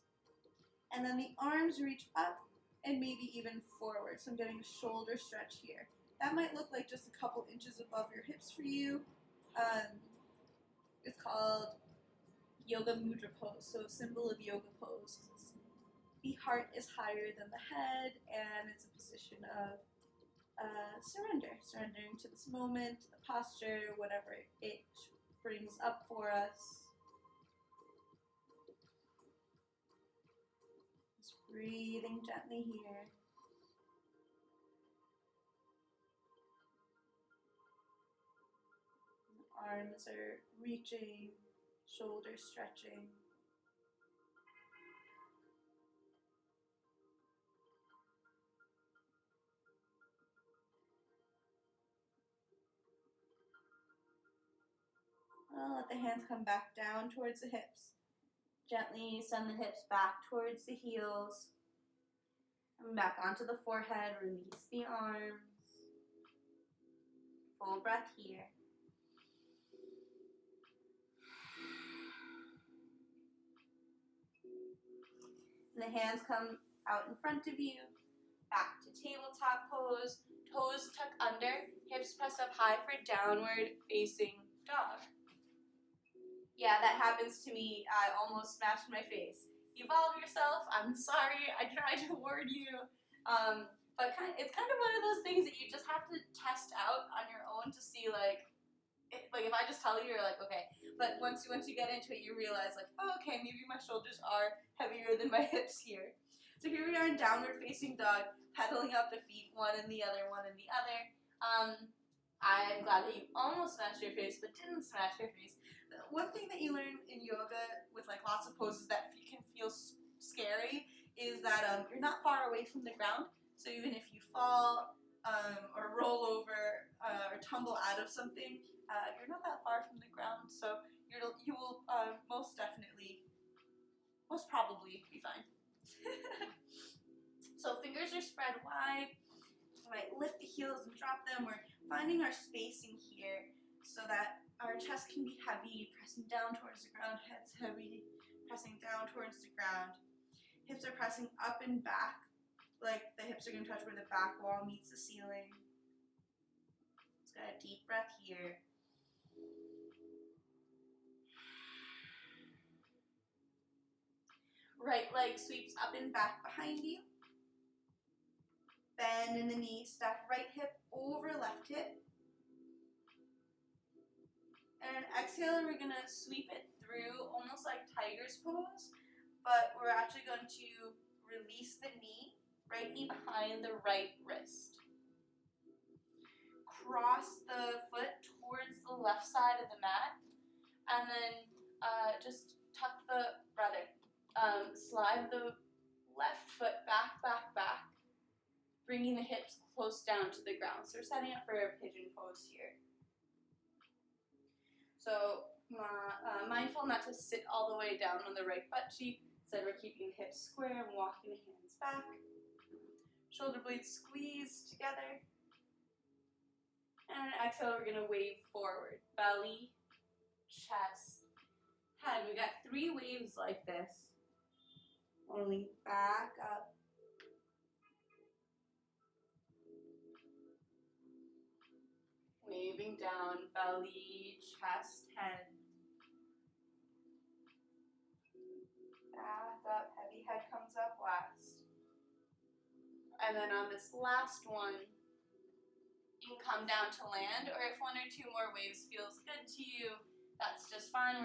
And then the arms reach up and maybe even forward. So I'm getting a shoulder stretch here. That might look like just a couple inches above your hips for you. It's called Yoga Mudra pose, so a symbol of yoga pose. The heart is higher than the head, and it's a position of surrendering to this moment, the posture, whatever it brings up for us. Just breathing gently here. The arms are reaching, shoulders stretching. Let the hands come back down towards the hips. Gently send the hips back towards the heels. And back onto the forehead. Release the arms. Full breath here. And the hands come out in front of you. Back to tabletop pose. Toes tuck under. Hips press up high for downward facing dog. Yeah, that happens to me. I almost smashed my face. Evolve yourself. I'm sorry. I tried to warn you. But it's kind of one of those things that you just have to test out on your own to see, like if I just tell you, you're like, okay. But once you get into it, you realize, like, oh, okay, maybe my shoulders are heavier than my hips here. So here we are in downward facing dog, pedaling up the feet, one in the other, one in the other. I'm glad that you almost smashed your face, but didn't smash your face. One thing that you learn in yoga with like lots of poses that can feel scary is that you're not far away from the ground. So even if you fall or roll over or tumble out of something, you're not that far from the ground. So you will most probably be fine. So fingers are spread wide. You might lift the heels and drop them. We're finding our spacing here so that our chest can be heavy, pressing down towards the ground, head's heavy, pressing down towards the ground. Hips are pressing up and back, like the hips are going to touch where the back wall meets the ceiling. Let's get a deep breath here. Right leg sweeps up and back behind you. Bend in the knee, step right hip over left hip. And exhale, we're going to sweep it through almost like tiger's pose, but we're actually going to release the knee, right knee behind the right wrist. Cross the foot towards the left side of the mat, and then just slide the left foot back, bringing the hips close down to the ground. So we're setting up for a pigeon pose here. So mindful not to sit all the way down on the right butt cheek. Instead, we're keeping the hips square and walking the hands back. Shoulder blades squeeze together. And exhale, we're going to wave forward. Belly, chest, head. We got 3 waves like this. Rolling back up. Waving down, belly, chest, head. Back up, heavy head comes up last. And then on this last one, you can come down to land, or if one or two more waves feels good to you, that's just fine.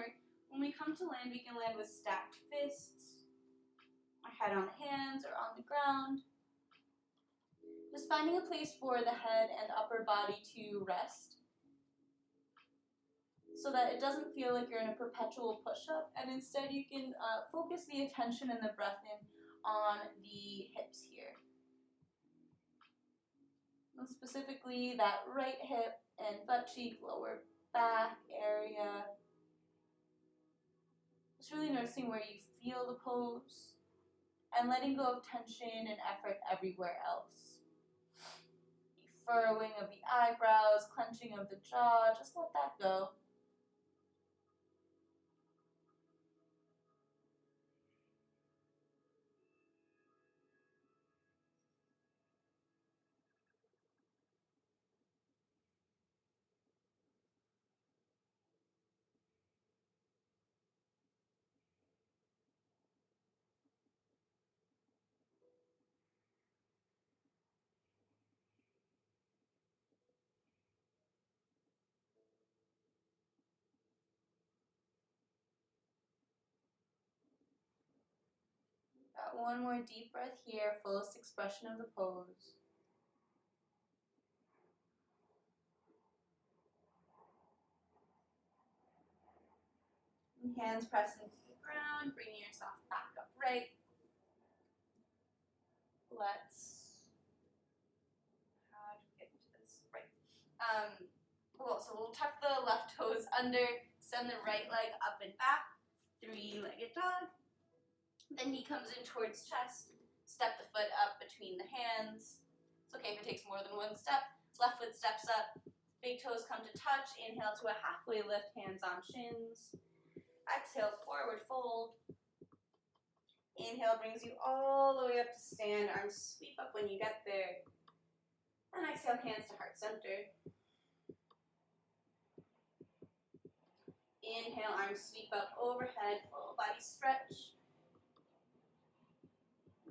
When we come to land, we can land with stacked fists, our head on the hands or on the ground. Just finding a place for the head and upper body to rest so that it doesn't feel like you're in a perpetual push-up, and instead you can focus the attention and the breath in on the hips here. And specifically that right hip and butt cheek, lower back area. Just really noticing where you feel the pose and letting go of tension and effort everywhere else. The furrowing of the eyebrows, clenching of the jaw, just let that go. Got one more deep breath here, fullest expression of the pose. And hands pressing to the ground, bringing yourself back upright. How do we get into this? Right. So we'll tuck the left toes under, send the right leg up and back, three-legged dog. Then knee comes in towards chest, step the foot up between the hands. It's okay if it takes more than one step. Left foot steps up, big toes come to touch, inhale to a halfway lift, hands on shins. Exhale, forward fold. Inhale brings you all the way up to stand, arms sweep up when you get there. And exhale, hands to heart center. Inhale, arms sweep up overhead, full body stretch.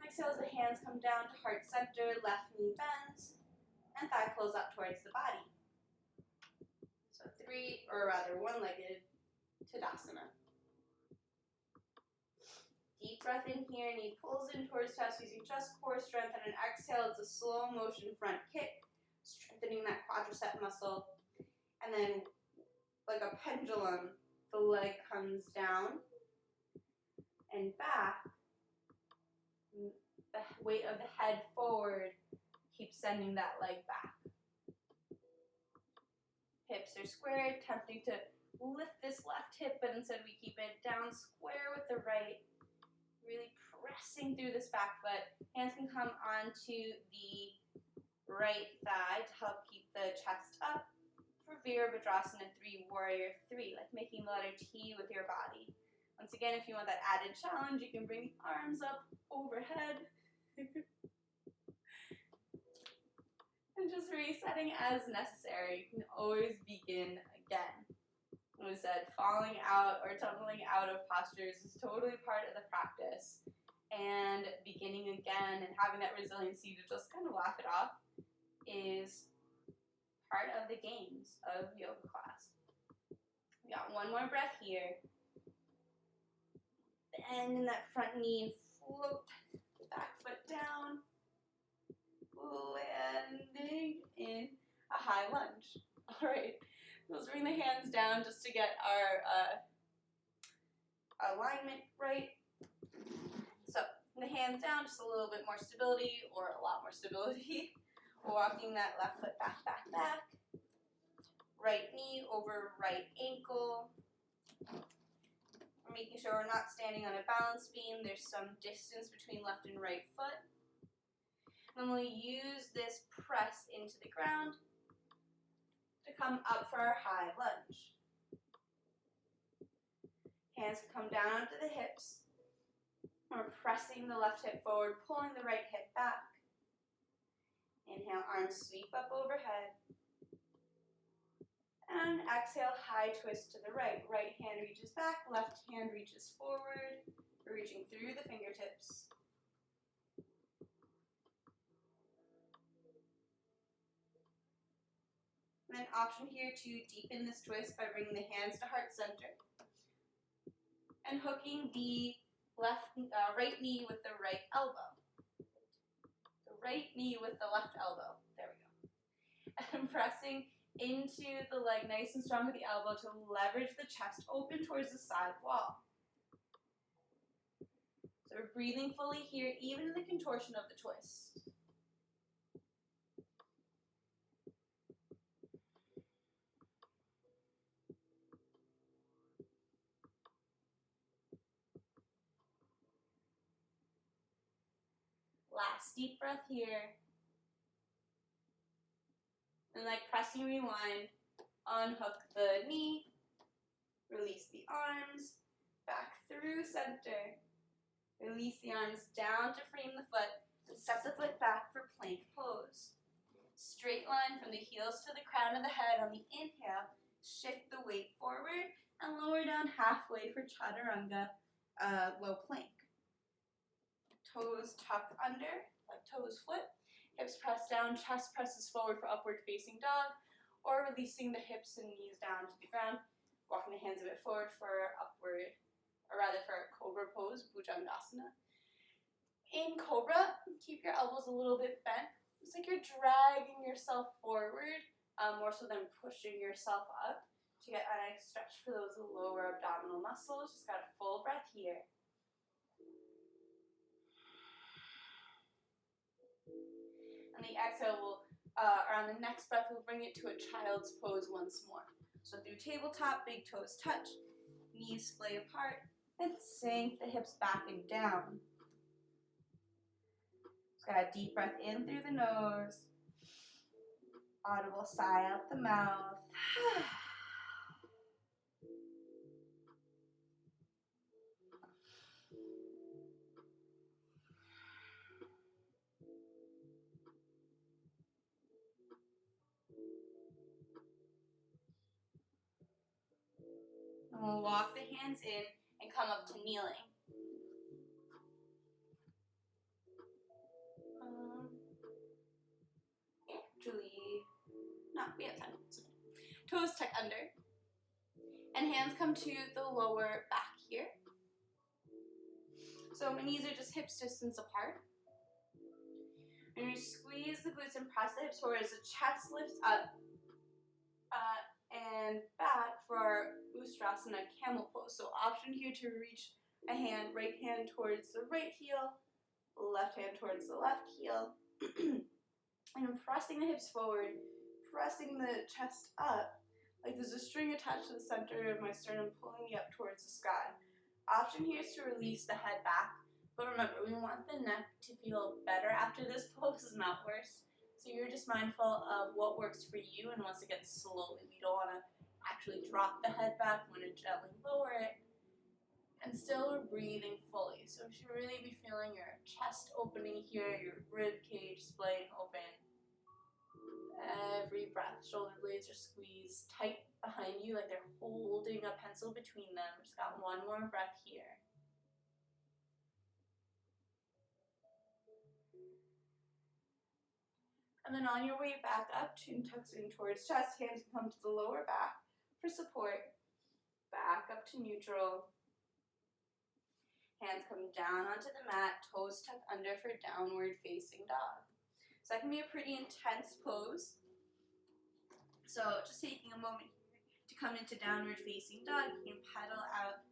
Exhale as the hands come down to heart center, left knee bends, and thigh pulls up towards the body. So one-legged Tadasana. Deep breath in here, knee pulls in towards chest using just core strength, and an exhale, it's a slow motion front kick, strengthening that quadricep muscle. And then, like a pendulum, the leg comes down and back. The weight of the head forward keeps sending that leg back. Hips are squared, tempting to lift this left hip, but instead we keep it down square with the right, really pressing through this back foot. Hands can come onto the right thigh to help keep the chest up. For Virabhadrasana 3, Warrior 3, like making the letter T with your body. Once again, if you want that added challenge, you can bring the arms up overhead. And just resetting as necessary. You can always begin again. As I said, falling out or tumbling out of postures is totally part of the practice. And beginning again and having that resiliency to just kind of laugh it off is part of the games of yoga class. We got one more breath here. Bend in that front knee and float the back foot down. Landing in a high lunge. All right, let's bring the hands down just to get our alignment right. So the hands down, just a little bit more stability or a lot more stability. Walking that left foot back, back, back. Right knee over right ankle. Making sure we're not standing on a balance beam. There's some distance between left and right foot. And we'll use this press into the ground to come up for our high lunge. Hands come down onto the hips. And we're pressing the left hip forward, pulling the right hip back. Inhale, arms sweep up overhead. And exhale, high twist to the right. Right hand reaches back, left hand reaches forward. We're reaching through the fingertips. And then option here to deepen this twist by bringing the hands to heart center. And hooking the right knee with the right elbow. The right knee with the left elbow. There we go. And pressing into the leg nice and strong with the elbow to leverage the chest open towards the side wall. So we're breathing fully here, even in the contortion of the twist. Last deep breath here. And like pressing rewind, unhook the knee, release the arms, back through center. Release the arms down to frame the foot, and step the foot back for plank pose. Straight line from the heels to the crown of the head on the inhale. Shift the weight forward and lower down halfway for chaturanga, low plank. Toes tuck under, like toes flip. Hips press down, chest presses forward for upward facing dog, or releasing the hips and knees down to the ground. Walking the hands a bit forward for upward, or rather for cobra pose, bhujangasana. In cobra, keep your elbows a little bit bent. It's like you're dragging yourself forward, more so than pushing yourself up to get a nice stretch for those lower abdominal muscles. Just got a full breath here. And the exhale will, or on the next breath, we'll bring it to a child's pose once more. So through tabletop, big toes touch, knees splay apart, and sink the hips back and down. Just got a deep breath in through the nose, audible sigh out the mouth. And we'll walk the hands in and come up to kneeling. We have time. Toes tuck under. And hands come to the lower back here. So my knees are just hips distance apart. And you squeeze the glutes and press the hips forward as the chest lifts up and back for our Ustrasana camel pose. So option here to reach a hand, right hand towards the right heel, left hand towards the left heel. And I'm pressing the hips forward, pressing the chest up, like there's a string attached to the center of my sternum pulling me up towards the sky. Option here is to release the head back, but remember, we want the neck to feel better after this pose, not worse. So you're just mindful of what works for you, and once again, slowly. We don't want to actually drop the head back, we want to gently lower it, and still we're breathing fully. So you should really be feeling your chest opening here, your rib cage splaying open. Every breath, shoulder blades are squeezed tight behind you like they're holding a pencil between them. Just got one more breath here. And then on your way back up, chin tucks in towards chest, hands come to the lower back for support. Back up to neutral. Hands come down onto the mat, toes tuck under for downward facing dog. So that can be a pretty intense pose. So just taking a moment here to come into downward facing dog, you can pedal out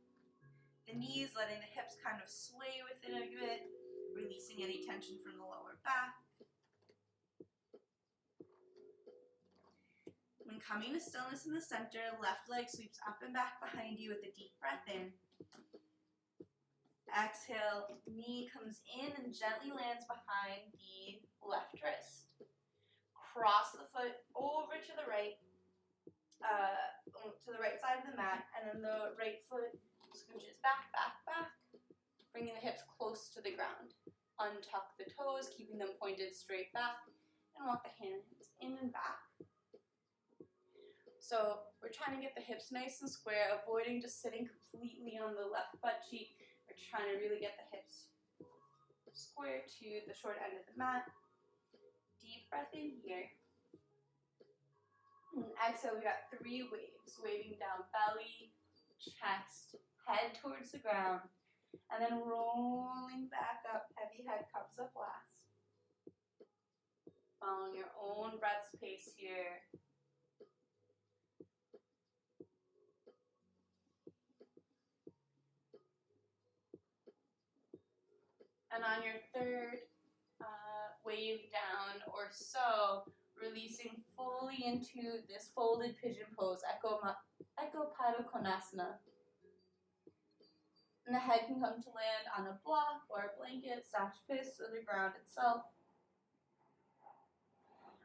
the knees, letting the hips kind of sway with it a bit, releasing any tension from the lower back. When coming to stillness in the center, left leg sweeps up and back behind you with a deep breath in. Exhale, knee comes in and gently lands behind the left wrist. Cross the foot over to the right side of the mat, and then the right foot scooches back, back, back, bringing the hips close close to the ground. Untuck the toes, keeping them pointed straight back, and walk the hands in and back. So we're trying to get the hips nice and square, avoiding just sitting completely on the left butt cheek. We're trying to really get the hips square to the short end of the mat. Deep breath in here. And exhale, we got 3 waves, waving down belly, chest, head towards the ground, and then rolling back up, heavy head comes up last. Following your own breath's pace here. And on your third wave down or so, releasing fully into this folded pigeon pose, Eko Padma Konasana. And the head can come to land on a block or a blanket, slash fist, or the ground itself.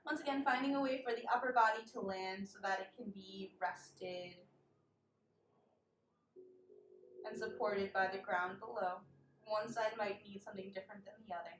Once again, finding a way for the upper body to land so that it can be rested and supported by the ground below. One side might need something different than the other.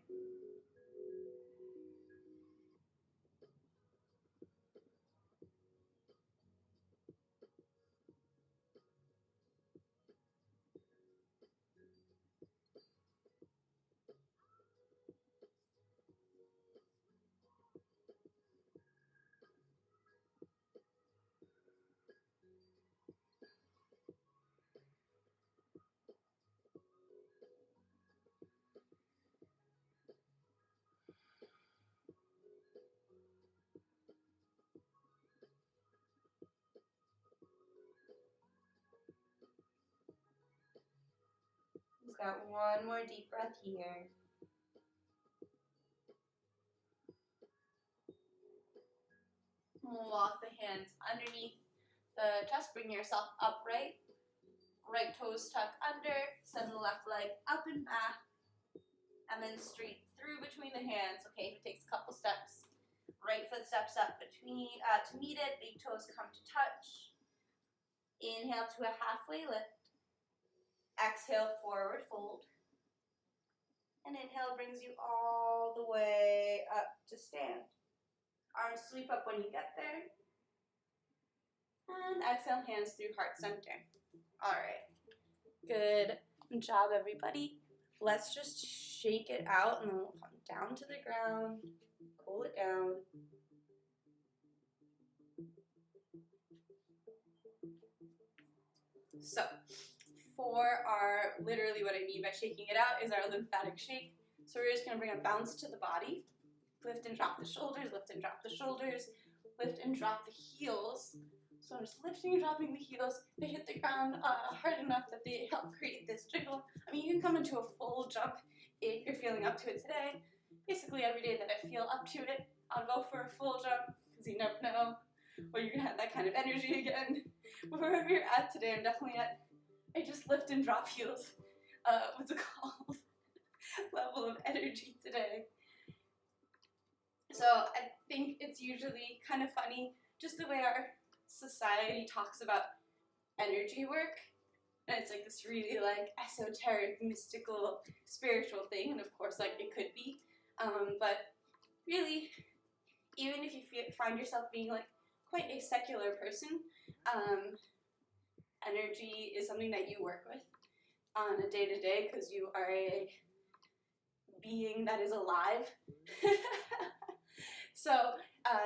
Just got one more deep breath here. Walk the hands underneath the chest, bring yourself upright. Right toes tuck under, send the left leg up and back, and then straight through between the hands. Okay, if it takes a couple steps. Right foot steps up between to meet it, big toes come to touch. Inhale to a halfway lift. Exhale, forward fold. And inhale brings you all the way up to stand. Arms sweep up when you get there. And exhale, hands through heart center. All right. Good job, everybody. Let's just shake it out and then we'll come down to the ground. Cool it down. So, for our, literally what I mean by shaking it out is our lymphatic shake. So we're just going to bring a bounce to the body. Lift and drop the shoulders, lift and drop the shoulders, lift and drop the heels. So I'm just lifting and dropping the heels. They hit the ground hard enough that they help create this jiggle. I mean, you can come into a full jump if you're feeling up to it today. Basically, every day that I feel up to it, I'll go for a full jump because you never know when you're going to have that kind of energy again. But wherever you're at today, I'm definitely at, I just lift and drop heels. What's it called? Level of energy today. So I think it's usually kind of funny, just the way our society talks about energy work. And it's like this really like esoteric, mystical, spiritual thing. And of course, like it could be. But really, even if you find yourself being like quite a secular person, energy is something that you work with on a day-to-day because you are a being that is alive. So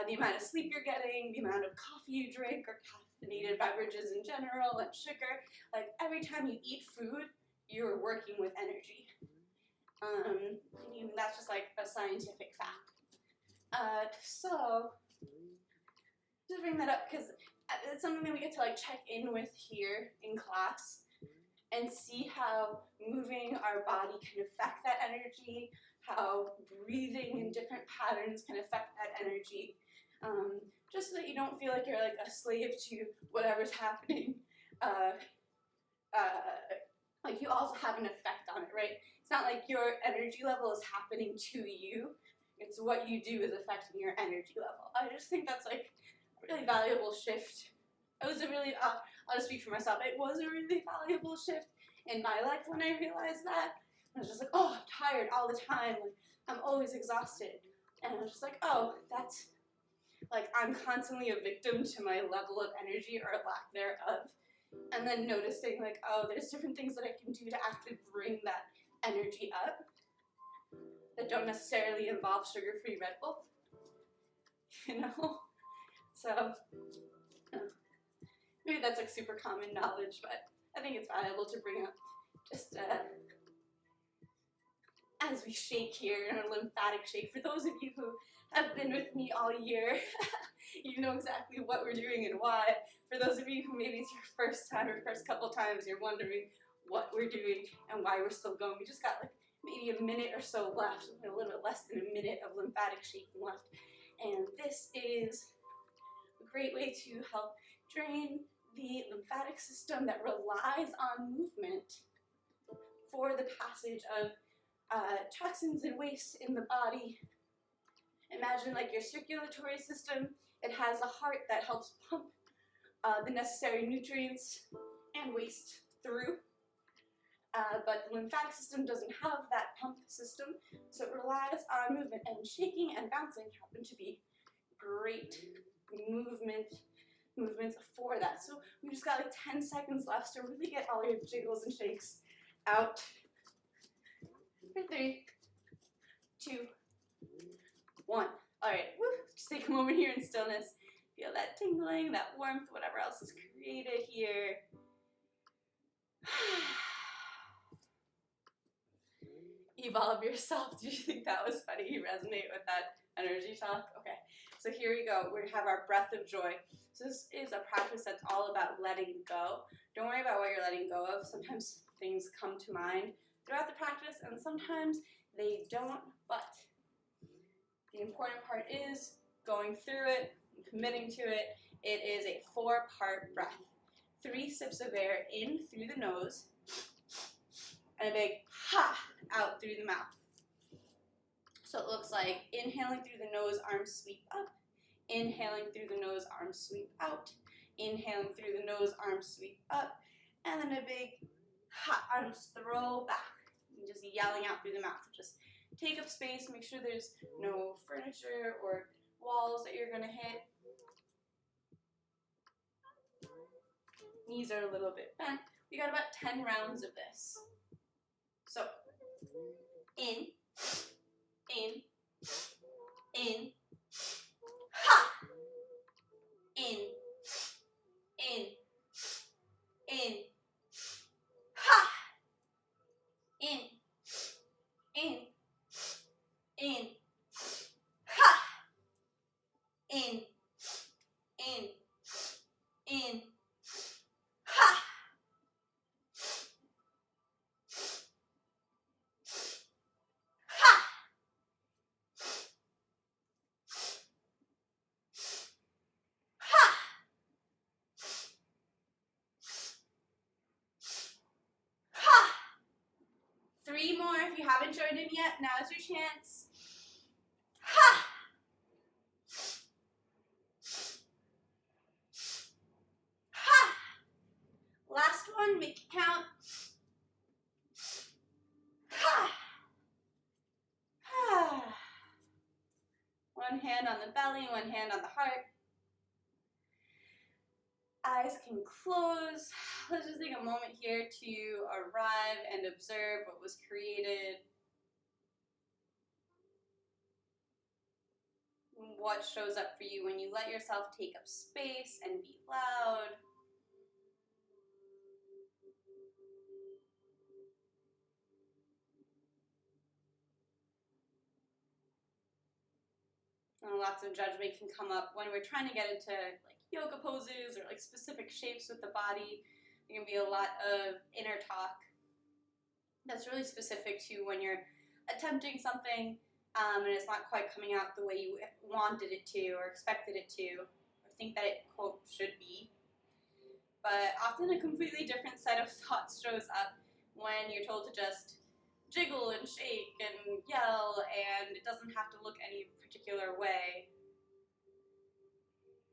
the amount of sleep you're getting, the amount of coffee you drink or caffeinated beverages in general and sugar, like every time you eat food, you're working with energy. That's just like a scientific fact. So just bring that up because it's something that we get to like check in with here in class and see how moving our body can affect that energy, how breathing in different patterns can affect that energy, just so that you don't feel like you're like a slave to whatever's happening. Like you also have an effect on it, right? It's not like your energy level is happening to you. It's what you do is affecting your energy level. I just think that's like a really valuable shift. It was a really, I'll just speak for myself, it was a really valuable shift in my life when I realized that. I was just like, oh, I'm tired all the time. Like, I'm always exhausted. And I was just like, oh, that's, like, I'm constantly a victim to my level of energy or lack thereof. And then noticing, like, oh, there's different things that I can do to actually bring that energy up that don't necessarily involve sugar-free Red Bull. You know? So, maybe that's like super common knowledge, but I think it's valuable to bring up just as we shake here in a lymphatic shake. For those of you who have been with me all year, you know exactly what we're doing and why. For those of you who maybe it's your first time or first couple times, you're wondering what we're doing and why we're still going. We just got like maybe a minute or so left, a little bit less than a minute of lymphatic shaking left. And this is a great way to help drain the lymphatic system that relies on movement for the passage of toxins and waste in the body. Imagine like your circulatory system, it has a heart that helps pump the necessary nutrients and waste through. But the lymphatic system doesn't have that pump system, so it relies on movement, and shaking and bouncing happen to be great movements for that. So we just got like 10 seconds left, so really get all your jiggles and shakes out. 3, 2, 1. All right, woo. Just take a moment here in stillness. Feel that tingling, that warmth, whatever else is created here. Evolve yourself. Do you think that was funny? You resonate with that energy talk? Okay, so here we go. We have our breath of joy. So this is a practice that's all about letting go. Don't worry about what you're letting go of. Sometimes things come to mind throughout the practice, and sometimes they don't, but the important part is going through it, committing to it. It is a 4-part breath. 3 sips of air in through the nose, and a big ha out through the mouth. So it looks like inhaling through the nose, arms sweep up. Inhaling through the nose, arms sweep out. Inhaling through the nose, arms sweep up. And then a big ha, arms throw back. And just yelling out through the mouth. Just take up space, make sure there's no furniture or walls that you're gonna hit. Knees are a little bit bent. We got about 10 rounds of this. So, in, ha, in, ha, in, ha, in, ha. Ha! 3 more if you haven't joined in yet. Now's your chance. Ha! Ha! Last one, make it count. Ha! Ha! One hand on the belly, one hand on the heart. Eyes can close. Let's just take a moment here to arrive and observe what was created. What shows up for you when you let yourself take up space and be loud. And lots of judgment can come up when we're trying to get into like yoga poses or like specific shapes with the body. There can be a lot of inner talk that's really specific to when you're attempting something and it's not quite coming out the way you wanted it to or expected it to or think that it, quote, should be. But often a completely different set of thoughts shows up when you're told to just jiggle and shake and yell, and it doesn't have to look any particular way.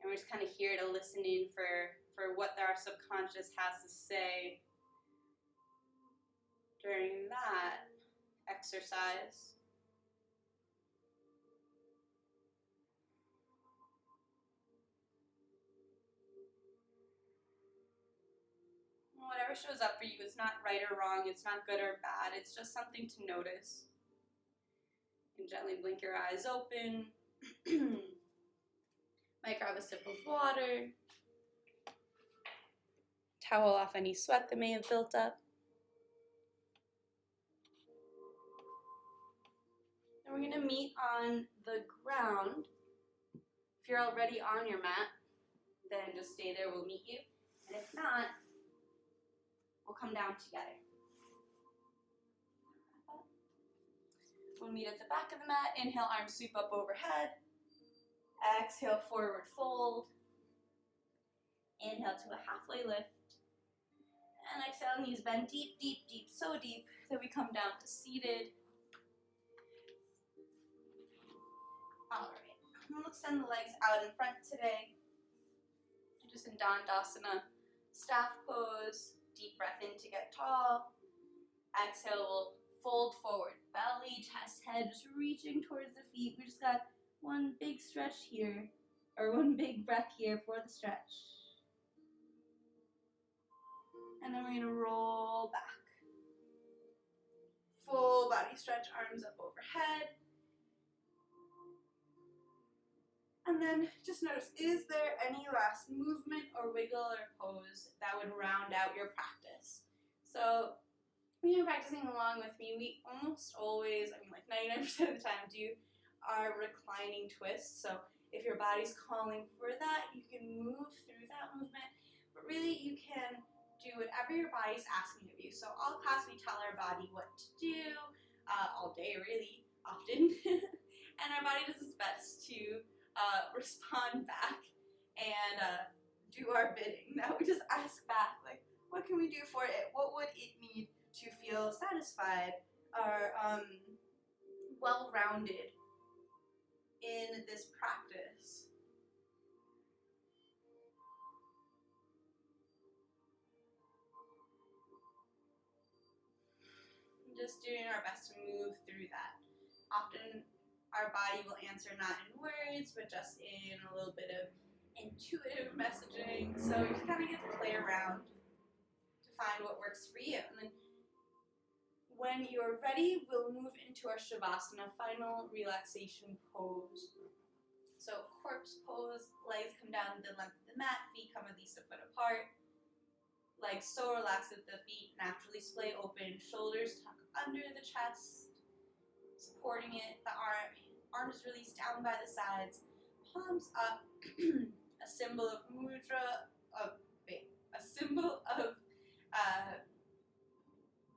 And we're just kind of here to listen in for what our subconscious has to say during that. exercise. Whatever shows up for you, it's not right or wrong, it's not good or bad, it's just something to notice. You can gently blink your eyes open. Might grab a sip of water. Towel off any sweat that may have built up. And we're going to meet on the ground. If you're already on your mat, then just stay there, we'll meet you. And if not, we'll come down together. We'll meet at the back of the mat. Inhale, arms sweep up overhead. Exhale, forward fold. Inhale to a halfway lift. And exhale, knees bend deep, deep, deep, so deep that we come down to seated. All right, we'll extend the legs out in front today. Just in Dandasana, staff pose. Deep breath in to get tall. Exhale, we'll fold forward, belly, chest, head, just reaching towards the feet. We just got one big stretch here, or one big breath here for the stretch. And then we're gonna roll back. Full body stretch, arms up overhead. And then just notice, is there any last movement or wiggle or pose that would round out your practice? So when you're practicing along with me, we almost always, like 99% of the time, do our reclining twists. So if your body's calling for that, you can move through that movement, but really you can do whatever your body's asking of you. So all class we tell our body what to do, all day really, often, and our body does its best to respond back and do our bidding. Now we just ask back, like, what can we do for it? What would it need to feel satisfied or well-rounded in this practice? Just doing our best to move through that. Often our body will answer not in words, but just in a little bit of intuitive messaging. So you just kind of get to play around to find what works for you. And then when you're ready, we'll move into our Shavasana, final relaxation pose. So corpse pose, legs come down the length of the mat, feet come at least a foot apart. Legs so relaxed that the feet naturally splay open, shoulders tuck under the chest, supporting it, the arms released down by the sides, palms up, a symbol of mudra, a symbol of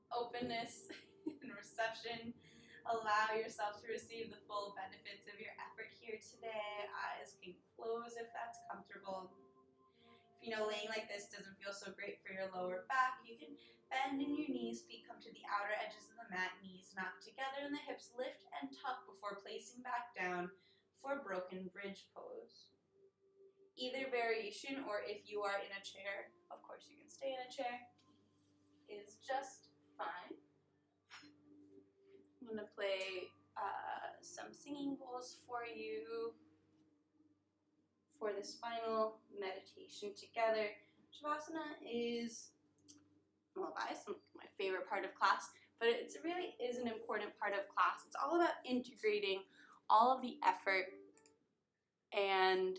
openness and reception. Allow yourself to receive the full benefits of your effort here today. Eyes can close if that's comfortable. If you know laying like this doesn't feel so great for your lower back, you can bend in your knees, feet come to the outer edges of the mat, knees knock together, and the hips lift and tuck before placing back down for broken bridge pose. Either variation, or if you are in a chair, of course you can stay in a chair, is just fine. I'm going to play some singing bowls for you for this final meditation together. Shavasana is, well, biased, my favorite part of class, but it really is an important part of class. It's all about integrating all of the effort and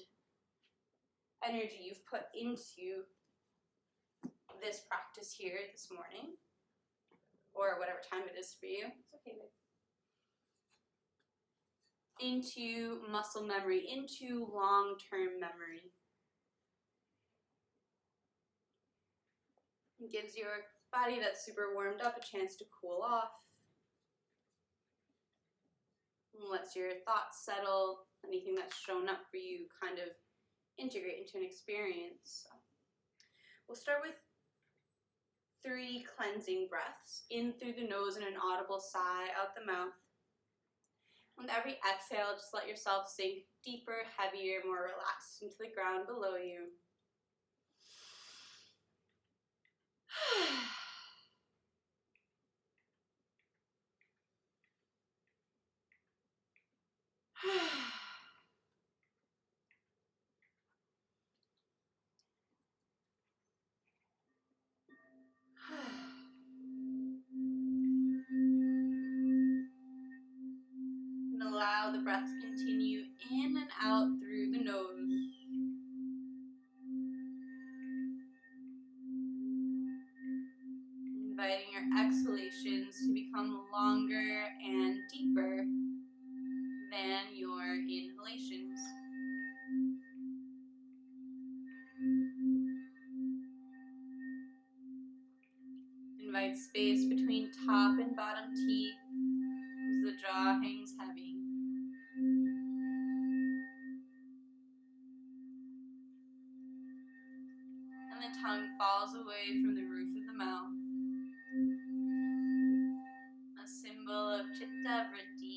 energy you've put into this practice here this morning, or whatever time it is for you. It's okay, babe. Into muscle memory, into long-term memory. It gives your body that's super warmed up a chance to cool off. And lets your thoughts settle, anything that's shown up for you kind of integrate into an experience. So we'll start with 3 cleansing breaths, in through the nose and an audible sigh out the mouth. With every exhale, just let yourself sink deeper, heavier, more relaxed into the ground below you. allow the breath to continue in and out through the nose. Inviting your exhalations to become longer and deeper than your inhalations. Invite space between top and bottom teeth as the jaw hangs heavy. And the tongue falls away from the roof of the mouth. A symbol of chitta vritti,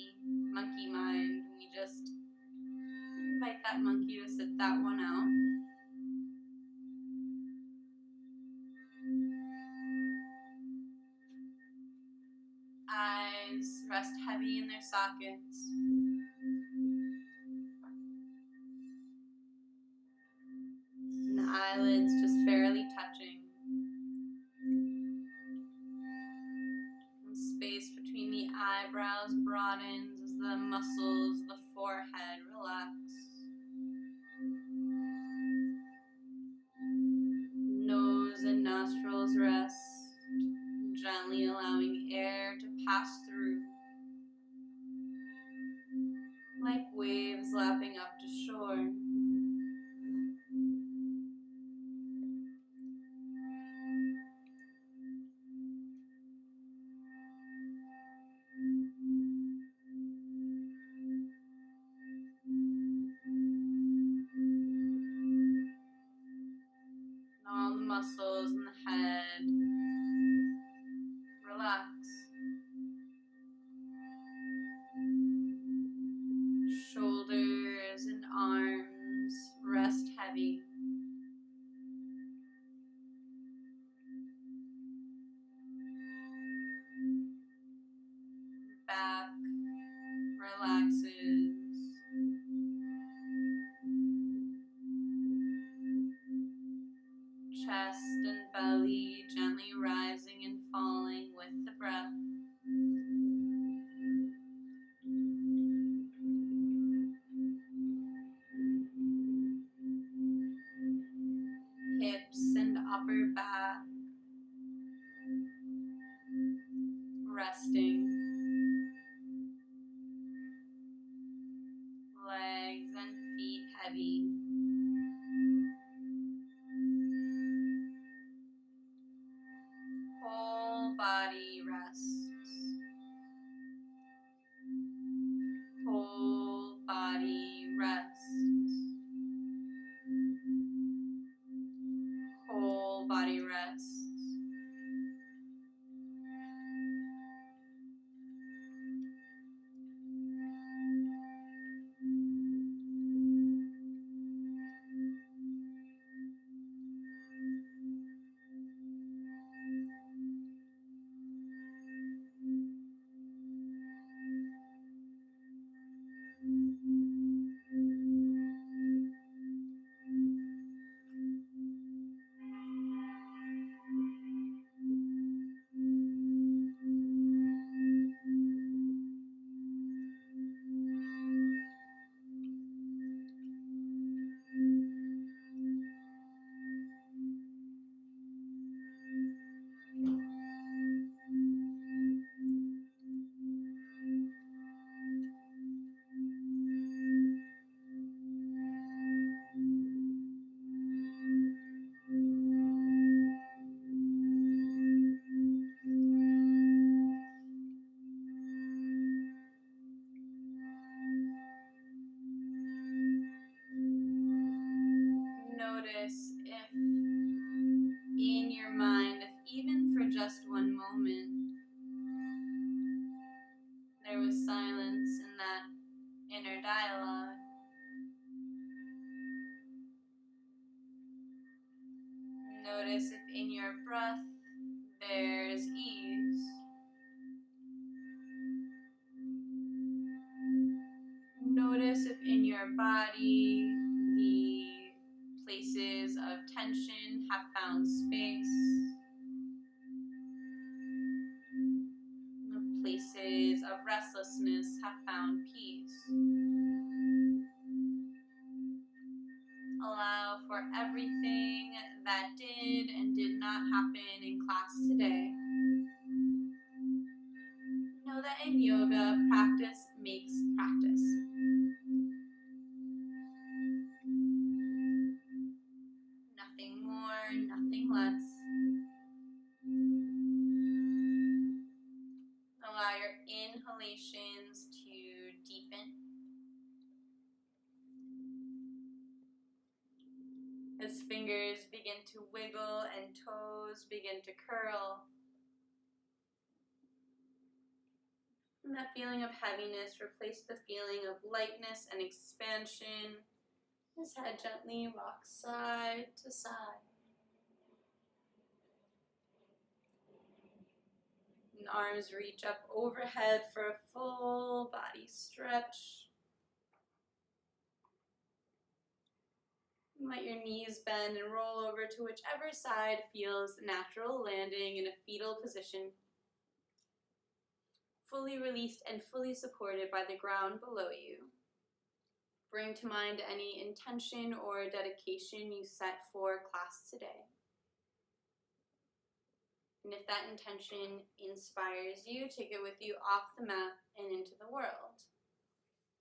monkey mind. We just invite that monkey to sit that one out. Eyes rest heavy in their sockets. And the eyelids just barely touching. And space between the eyebrows broadens as the muscles of the forehead relax. Nose and nostrils rest, gently allowing air to pass through, like waves lapping up to shore. All the muscles in the head relax. Shoulders and arms rest heavy. Back relaxes. Chest and belly gently rising and falling with the breath. Hips and upper back resting. Legs and feet heavy. Whole body rests. Whole body rests. Whole body rests. Notice if in your mind, if even for just one moment, there was silence in that inner dialogue. Notice if in your breath there's ease. Notice if in your body the places of tension have found space. The places of restlessness have found peace. in class today. Know that in yoga, practice makes practice. Nothing more, nothing less. Allow your inhalations to deepen as fingers begin to wiggle and toes begin to curl. And that feeling of heaviness, replace the feeling of lightness and expansion. As head gently rocks side to side. And arms reach up overhead for a full body stretch. Let your knees bend and roll over to whichever side feels natural, landing in a fetal position. Fully released and fully supported by the ground below you. Bring to mind any intention or dedication you set for class today. And if that intention inspires you, take it with you off the mat and into the world.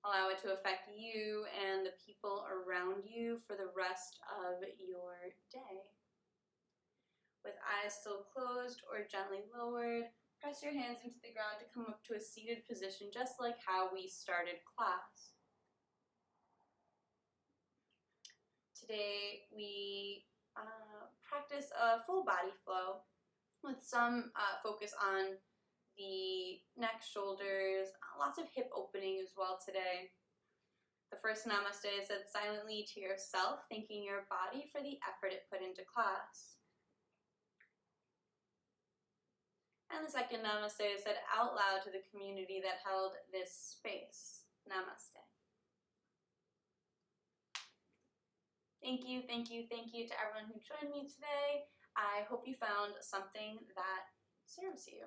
Allow it to affect you and the people around you for the rest of your day. With eyes still closed or gently lowered, press your hands into the ground to come up to a seated position, just like how we started class. Today we practice a full body flow with some focus on the neck, shoulders, lots of hip opening as well today. The first namaste is said silently to yourself, thanking your body for the effort it put into class. And the second namaste is said out loud to the community that held this space. Namaste. Thank you, thank you, thank you to everyone who joined me today. I hope you found something that serves you.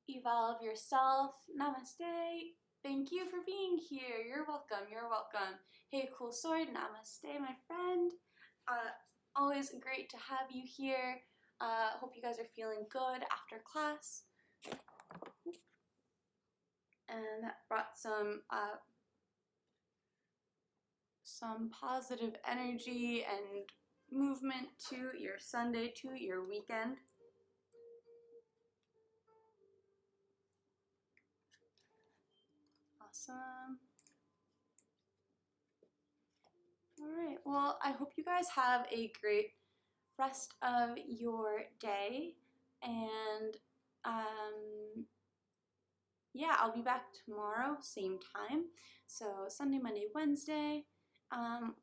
Evolve yourself. Namaste. Thank you for being here. You're welcome. You're welcome. Hey, Cool Sword. Namaste, my friend. Always great to have you here. Hope you guys are feeling good after class. And that brought some positive energy and movement to your Sunday, to your weekend. Awesome. All right, well, I hope you guys have a great rest of your day, and yeah, I'll be back tomorrow, same time, so Sunday, Monday, Wednesday.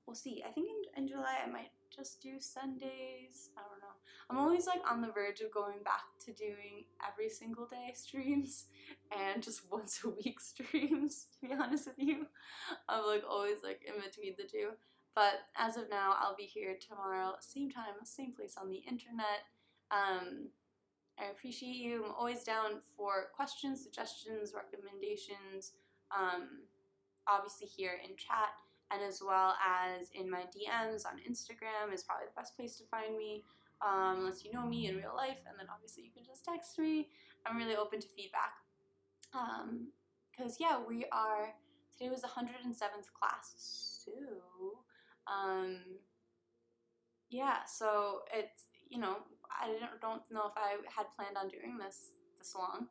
We'll see. I think in July I might just do Sundays. I don't know. I'm always like on the verge of going back to doing every single day streams and just once a week streams, to be honest with you. I'm like always like in between the two. But as of now, I'll be here tomorrow, same time, same place on the internet. I appreciate you. I'm always down for questions, suggestions, recommendations, obviously here in chat, and as well as in my DMs on Instagram is probably the best place to find me, unless you know me in real life, and then obviously you can just text me. I'm really open to feedback. Because yeah, today was the 107th class, so, yeah, so it's, I don't know if I had planned on doing this long,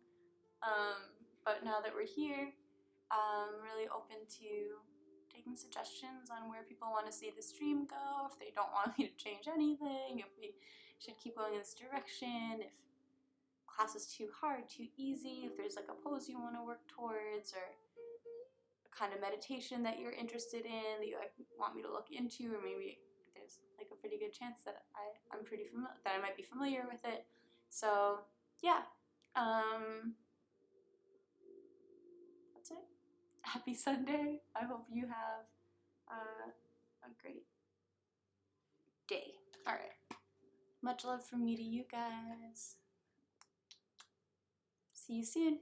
but now that we're here, I'm really open to taking suggestions on where people want to see the stream go, if they don't want me to change anything, if we should keep going in this direction, if class is too hard, too easy, if there's like a pose you want to work towards, or a kind of meditation that you're interested in, that you want me to look into, or maybe there's like a pretty good chance that I might be familiar with it. So yeah, that's it. Happy Sunday. I hope you have a great day. All right. Much love from me to you guys. See you soon.